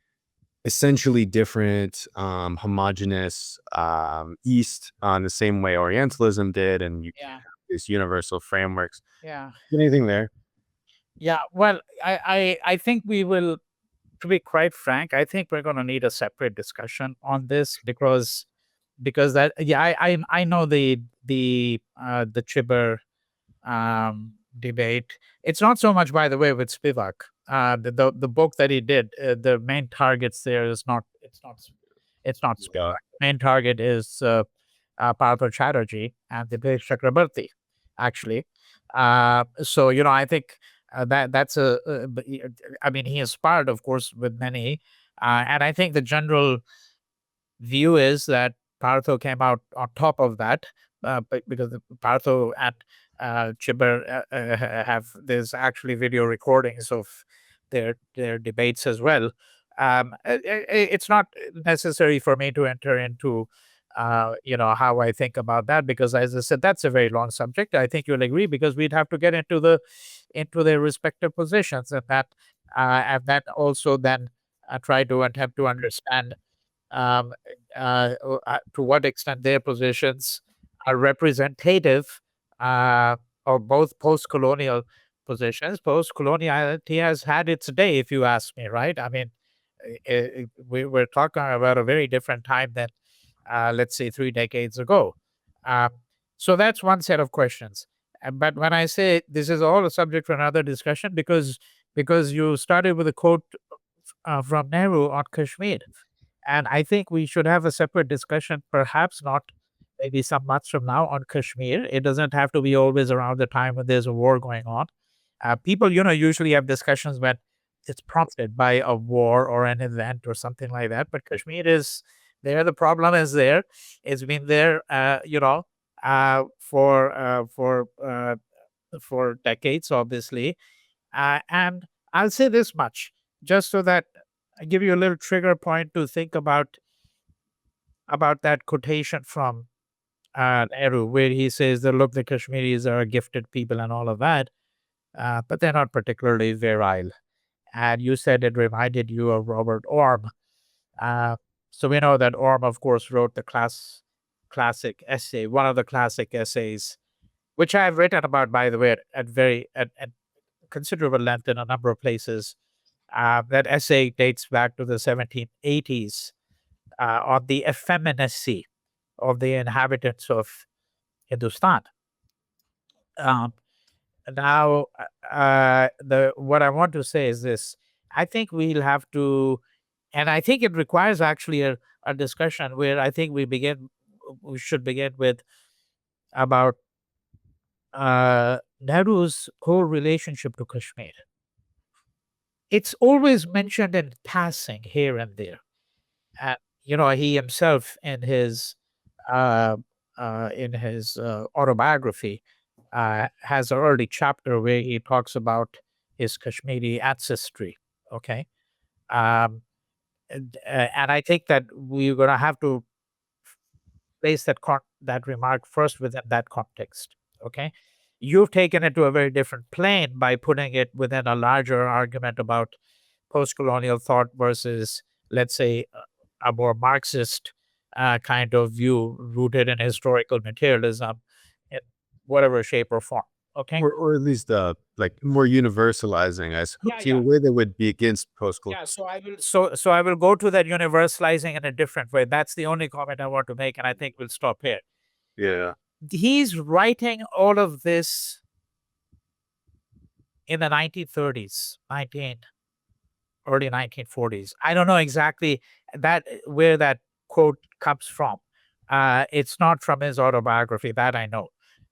essentially different, homogenous East on the same way Orientalism did, and you Yeah. have these universal frameworks. Yeah. Anything there? Yeah. Well, I think we will, to be quite frank, I think we're going to need a separate discussion on this because that, yeah, I know the Chibber debate. It's not so much, by the way, with Spivak. The book that he did, the main targets there is not, it's not Yeah. Spivak. Main target is Partha Chatterjee and Dipesh Chakrabarti, actually. So I think that's I mean, he inspired, of course, with many, and I think the general view is that Partho came out on top of that, because Partho and Chibber have, there's actually video recordings of their debates as well. It's not necessary for me to enter into how I think about that, because as I said, that's a very long subject. I think you'll agree, because we'd have to get into their respective positions, and then also then try to attempt to understand um, to what extent their positions are representative of both post-colonial positions. Post-coloniality has had its day, if you ask me, right? I mean, we're talking about a very different time than, let's say, 3 decades ago. Um, so that's one set of questions. But when I say this is all a subject for another discussion, because you started with a quote from Nehru on Kashmir, and I think we should have a separate discussion, perhaps not maybe some months from now, on Kashmir. It doesn't have to be always around the time when there's a war going on. People, usually have discussions when it's prompted by a war or an event or something like that. But Kashmir is there. The problem is there. It's been there, for decades, obviously. And I'll say this much, just so that I give you a little trigger point to think about that quotation from Nehru, where he says that, look, the Kashmiris are gifted people and all of that, but they're not particularly virile. And you said it reminded you of Robert Orme. Uh, so we know that Orme, of course, wrote the classic essay, one of the classic essays, which I have written about, by the way, at considerable length in a number of places. That essay dates back to the 1780s, on the effeminacy of the inhabitants of Hindustan. Um, Now, the what I want to say is this: I think we'll have to, and I think it requires actually a discussion where I think we should begin with about Nehru's whole relationship to Kashmir. It's always mentioned in passing here and there. And he himself, uh, in his autobiography, has an early chapter where he talks about his Kashmiri ancestry. Okay, um, and I think that we're going to have to place that remark first within that context. Okay, you've taken it to a very different plane by putting it within a larger argument about post-colonial thought versus, let's say, a more Marxist kind of view rooted in historical materialism in whatever shape or form. Okay. Or at least, like, more universalizing, I Yeah, suppose, in a yeah. way that would be against post-col. Yeah, so I will go to that universalizing in a different way. That's the only comment I want to make, and I think we'll stop here. Yeah. He's writing all of this in the 1930s, early 1940s. I don't know exactly where that quote comes from. It's not from his autobiography, that I know.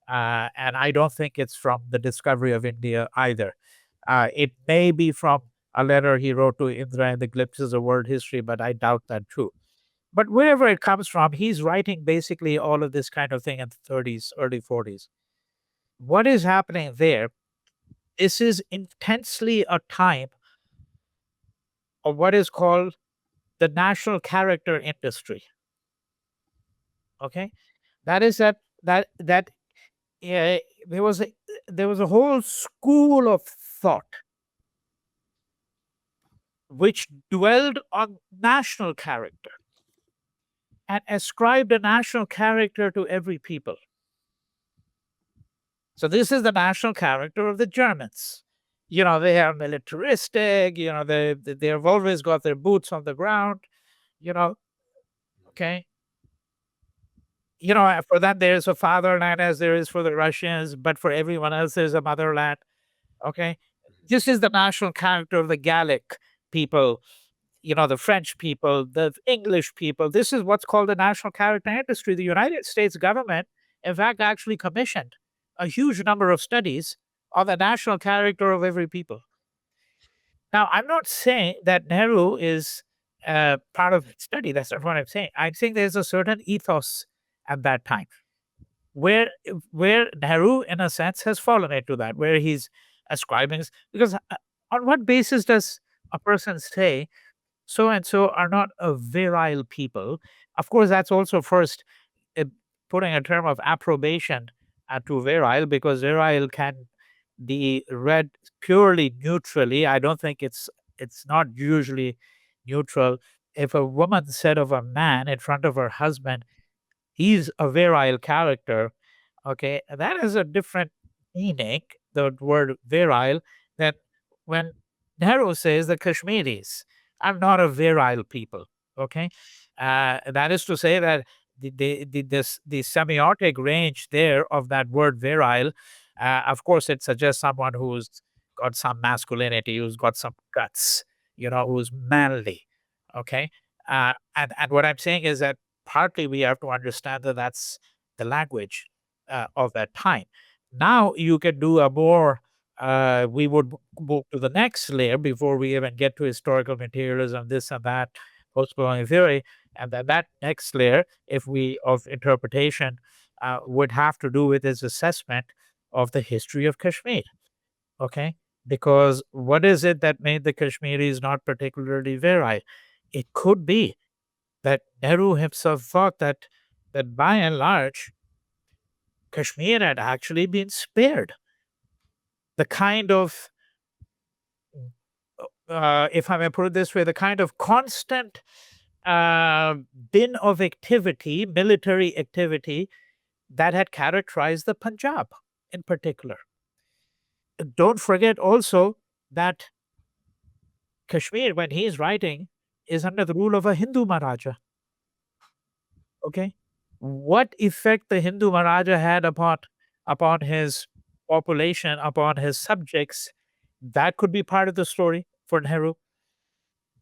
And I don't think it's from the discovery of India either. It may be from a letter he wrote to Indra in the Glimpses of World History, but I doubt that too. But wherever it comes from, he's writing basically all of this kind of thing in the 30s, early 40s. What is happening there? This is intensely a time of what is called the national character industry. Okay, that is that uh, there was a there was a whole school of thought which dwelled on national character and ascribed a national character to every people. So this is the national character of the Germans. They are militaristic. They have always got their boots on the ground. You know, okay. For them there's a fatherland as there is for the Russians, but for everyone else there's a motherland. Okay, this is the national character of the Gallic people. The French people, the English people. This is what's called the national character industry. The United States government, in fact, actually commissioned a huge number of studies on the national character of every people. Now, I'm not saying that Nehru is part of the study. That's not what I'm saying. I'm saying there's a certain ethos at that time where Nehru, in a sense, has fallen into that, where he's ascribing. Because on what basis does a person say so and so are not a virile people. Of course, that's also first uh, putting a term of approbation to virile, because virile can be read purely neutrally. I don't think it's not usually neutral. If a woman said of a man in front of her husband, he's a virile character, okay, that is a different meaning, the word virile, than when Nehru says the Kashmiris are not a virile people, okay. That is to say that the semiotic range there of that word virile, of course, it suggests someone who's got some masculinity, who's got some guts, who's manly, okay. And what I'm saying is that partly we have to understand that that's the language of that time. Now you can do a more, we would move to the next layer before we even get to historical materialism, this and that, post-colonial theory. And then that next layer, if we, of interpretation, would have to do with his assessment of the history of Kashmir. Okay. Because what is it that made the Kashmiris not particularly virile? It could be that Nehru himself thought that by and large, Kashmir had actually been spared. The kind of, if I may put it this way, the kind of constant din of activity, military activity, that had characterized the Punjab in particular. Don't forget also that Kashmir, when he's writing, is under the rule of a Hindu Maharaja. Okay. What effect the Hindu Maharaja had upon his population, upon his subjects, that could be part of the story for Nehru.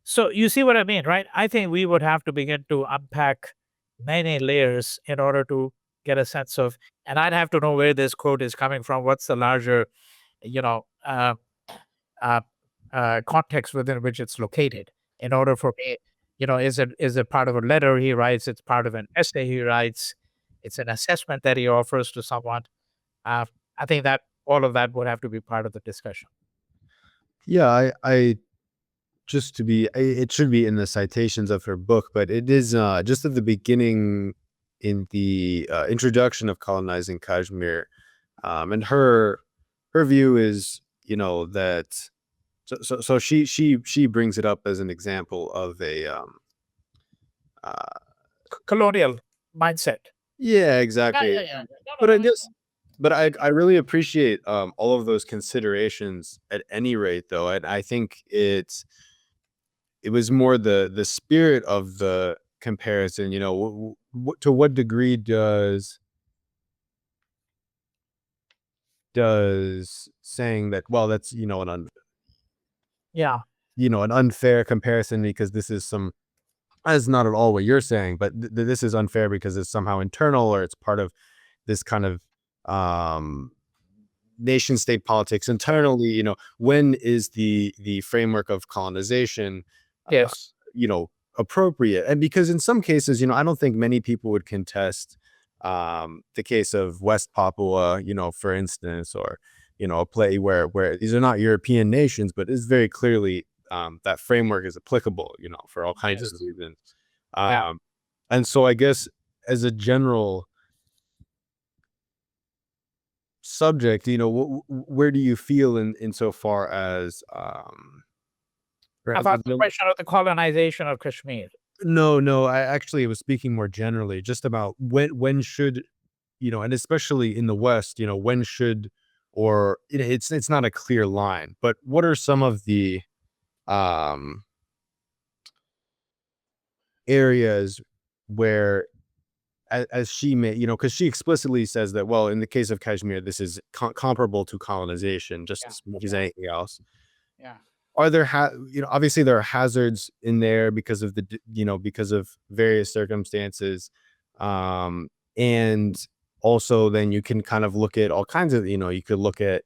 So you see what I mean, right? I think we would have to begin to unpack many layers in order to get a sense of, and I'd have to know where this quote is coming from. What's the larger, you know, uh, uh, context within which it's located, in order for me, is it part of a letter he writes? It's part of an essay he writes. It's an assessment that he offers to someone. Uh, I think that all of that would have to be part of the discussion. Yeah, I just to be, it should be in the citations of her book, but it is just at the beginning in the introduction of colonizing Kashmir, and her view is, that so she brings it up as an example of a uh, Colonial mindset. yeah, Yeah, exactly. yeah, yeah. No, But no, I no. guess, but I really appreciate all of those considerations at any rate, though. And I think it was more the spirit of the comparison. To what degree does saying that, well, that's, Yeah, an unfair comparison because this is some, that's not at all what you're saying, but this is unfair because it's somehow internal, or it's part of this kind of um nation state politics internally. When is the framework of colonization uh, yes. appropriate? And because in some cases, I don't think many people would contest the case of West Papua, for instance, or a play where these are not European nations, but it's very clearly that framework is applicable, for all kinds of Yes. reasons. Yeah. um and so I guess, as a general subject, where do you feel in insofar as About the question of the colonization of Kashmir. no, I actually was speaking more generally, just about when should, and especially in the West, when should, or it's not a clear line, but what are some of the um areas where, as she may, because she explicitly says that, well, in the case of Kashmir, this is comparable to colonization just Yeah. as much as Yeah. anything else. Yeah. Are there obviously there are hazards in there because of because of various circumstances, and also then you can kind of look at all kinds of, you could look at,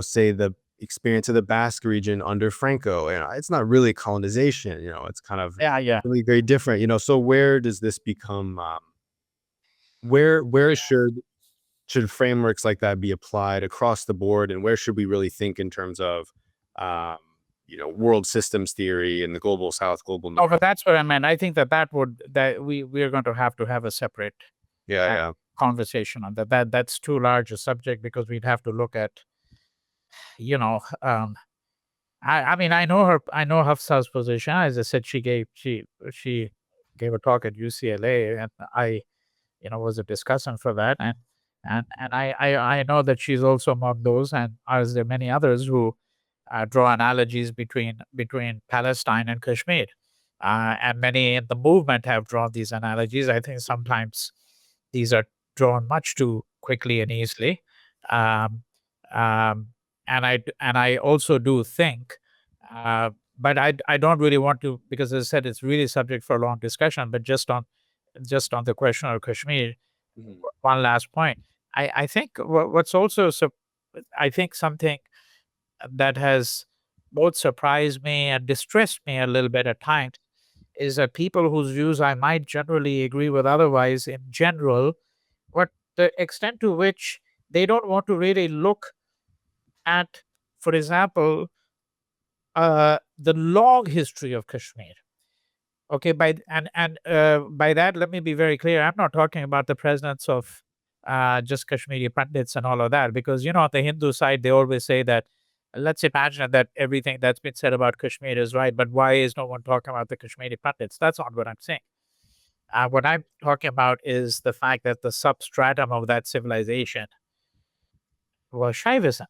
say the experience of the Basque region under Franco, and it's not really colonization, it's kind of Yeah. Yeah. really very different, so where does this become, where should frameworks like that be applied across the board, and where should we really think in terms of, um world systems theory and the global south, global north. Oh, but that's what I meant. I think that we're going to have a separate Yeah, uh, yeah. conversation on that. That's too large a subject because we'd have to look at, you know, I mean, I know Hafsa's position. As I said, she gave a talk at UCLA, and I, was a discussant for that, and I know that she's also among those, and as there are many others who draw analogies between Palestine and Kashmir, and many in the movement have drawn these analogies. I think sometimes these are drawn much too quickly and easily, um, um, and I also do think, uh, but I don't really want to, because as I said, it's really subject for a long discussion. But just on the question of Kashmir, Mhm. one last point. I think what's also I think something that has both surprised me and distressed me a little bit at times is that people whose views I might generally agree with otherwise in general, but the extent to which they don't want to really look at, for example, the long history of Kashmir. Okay, by that, let me be very clear. I'm not talking about the presence of just Kashmiri Pandits and all of that, because on the Hindu side, they always say that, let's imagine that everything that's been said about Kashmir is right, but why is no one talking about the Kashmiri Pandits? That's not what I'm saying. What I'm talking about is the fact that the substratum of that civilization was Shaivism.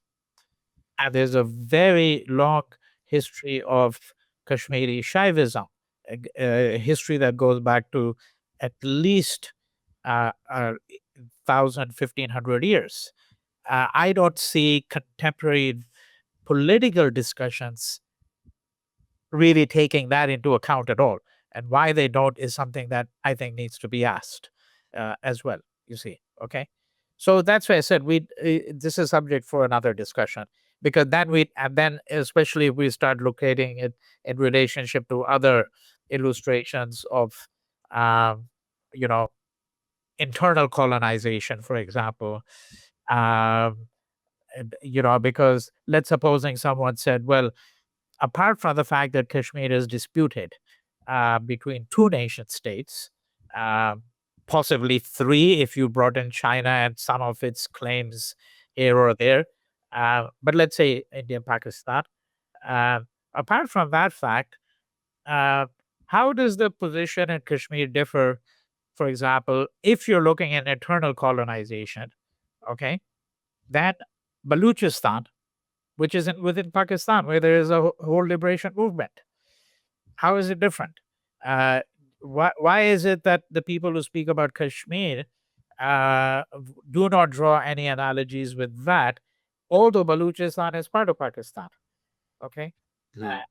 And there's a very long history of Kashmiri Shaivism, a history that goes back to at least 1,500 years. I don't see contemporary political discussions really taking that into account at all. And why they don't is something that I think needs to be asked as well. You see, okay. So that's why I said this is subject for another discussion, because then especially if we start locating it in relationship to other illustrations of, um, you know, internal colonization, for example. Um, because let's supposing someone said, well, apart from the fact that Kashmir is disputed between two nation states, uh, possibly three if you brought in China and some of its claims here or there, but let's say India and Pakistan. Uh, Apart from that fact, uh, how does the position in Kashmir differ? For example, if you're looking at internal colonization, okay, then Baluchistan, which is within Pakistan, where there is a whole liberation movement. How is it different? Uh, why is it that the people who speak about Kashmir do not draw any analogies with that, although Baluchistan is part of Pakistan? Okay, uh, Mhm.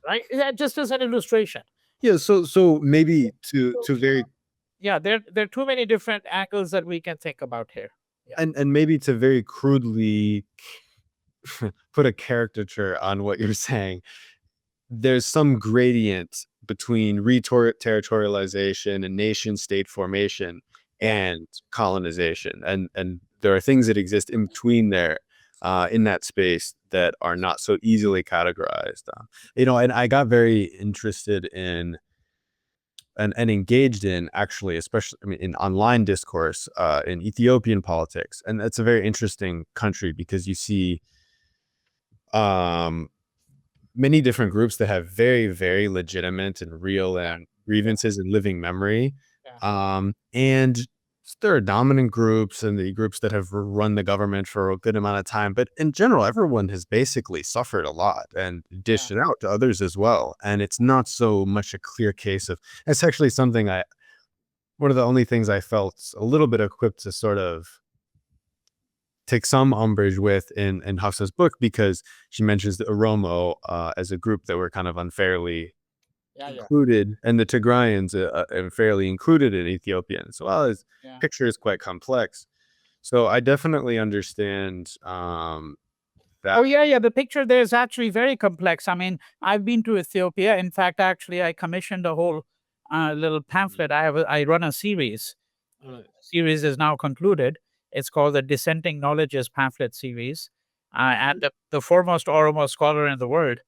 right? Yeah, just as an illustration. Yeah, so maybe to very Yeah, there are too many different angles that we can think about here. Yeah, and maybe to very crudely put a caricature on what you're saying, there's some gradient between territorialization and nation state formation yeah, and colonization, and there are things that exist in between there, in that space, that are not so easily categorized. And I got very interested in and engaged in, actually, especially, I mean, in online discourse, in Ethiopian politics, and it's a very interesting country because you see um many different groups that have very, very legitimate and real yeah, and grievances and living memory. yeah, And there are dominant groups and the groups that have run the government for a good amount of time. But in general, everyone has basically suffered a lot and yeah, dished it out to others as well. And it's not so much a clear case of, it's actually something one of the only things I felt a little bit equipped to sort of take some umbrage with in Hafsa's book, because she mentions the Oromo as a group that were kind of unfairly yeah, yeah, included, and the Tigrayans unfairly included in Ethiopian. So while his yeah. picture is quite complex, so I definitely understand Oh that. yeah, yeah. The picture there is actually very complex. I mean, I've been to Ethiopia. In fact, actually, I commissioned a whole little pamphlet. I run a series. Series is now concluded. It's called the Dissenting Knowledges Pamphlet Series, and the foremost Oromo scholar in the world,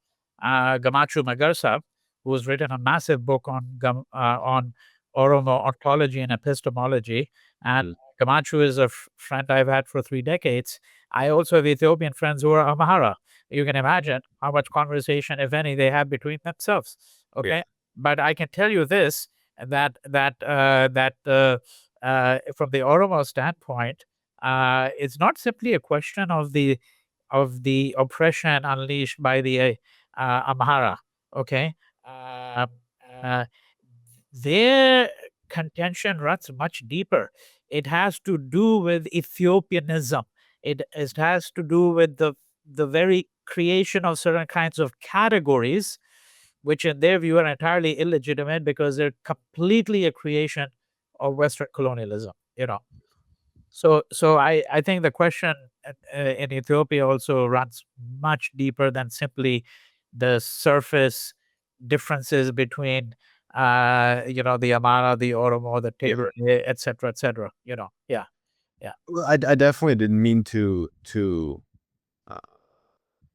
Gamachu Magarsa, who's written a massive book on Oromo ontology and epistemology. And Mm. Gamachu is a friend I've had for 3 decades. I also have Ethiopian friends who are Amhara. You can imagine how much conversation, if any, they have between themselves. Yeah. Okay, but I can tell you this, that from the Oromo standpoint, it's not simply a question of the oppression unleashed by the Amhara. Okay, uh, uh, their contention runs much deeper. It has to do with Ethiopianism. It has to do with the very creation of certain kinds of categories, which in their view are entirely illegitimate because they're completely a creation of Western colonialism. So I think the question in Ethiopia also runs much deeper than simply the surface differences between the Amara, the Oromo, the Yeah. Tigray, et cetera, et cetera. Yeah, yeah, Well, I definitely didn't mean to uh,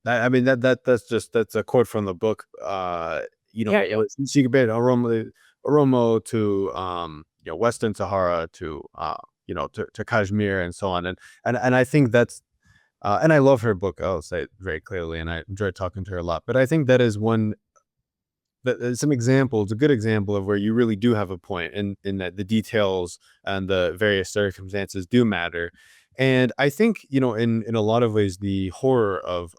I mean that's a quote from the book. yeah, yeah, She compared Oromo to Western Sahara to to Kashmir and so on, and I think that's and I love her book. I'll say it very clearly, and I enjoy talking to her a lot. But I think that is one some examples, a good example of where you really do have a point in that the details and the various circumstances do matter. And I think, in a lot of ways, the horror of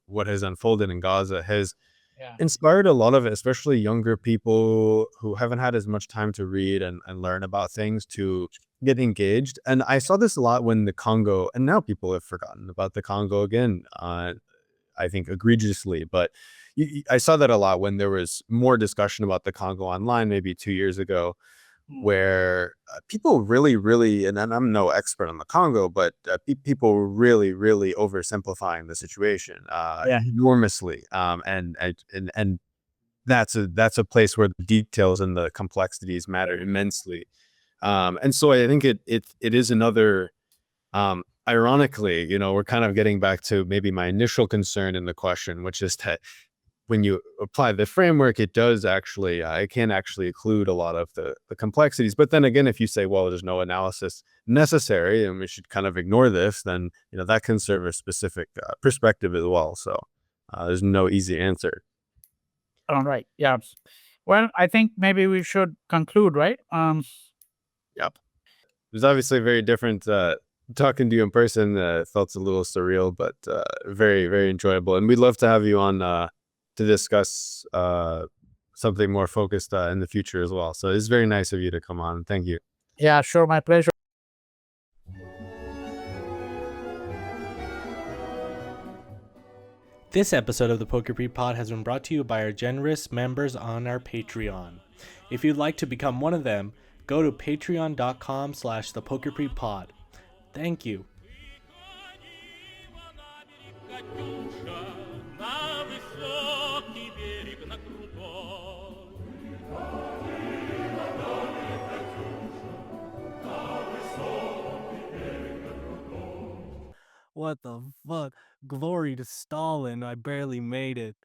what has unfolded in Gaza has yeah, inspired a lot of, especially younger people who haven't had as much time to read and learn about things to get engaged. And I saw this a lot when the Congo, and now people have forgotten about the Congo again. I think egregiously, but I saw that a lot when there was more discussion about the Congo online, maybe 2 years ago, mm, where people really, really, and I'm no expert on the Congo, but people were really, really oversimplifying the situation yeah, enormously, and that's a place where the details and the complexities matter immensely, and so I think it is another. Ironically, we're kind of getting back to maybe my initial concern in the question, which is that when you apply the framework, it does actually, it can actually include a lot of the complexities. But then again, if you say, well, there's no analysis necessary and we should kind of ignore this, then, that can serve a specific perspective as well. So there's no easy answer. all right, yeah. Well, I think maybe we should conclude, right? Yep. It was obviously very different. Talking to you in person felt a little surreal, but very, very enjoyable. And we'd love to have you on to discuss something more focused in the future as well. So it's very nice of you to come on. Thank you. Yeah, sure, my pleasure. This episode of the Pokepreet Pod has been brought to you by our generous members on our Patreon. If you'd like to become one of them, go to patreon.com/thepokepreetpod. Thank you. What the fuck? Glory to Stalin, I barely made it.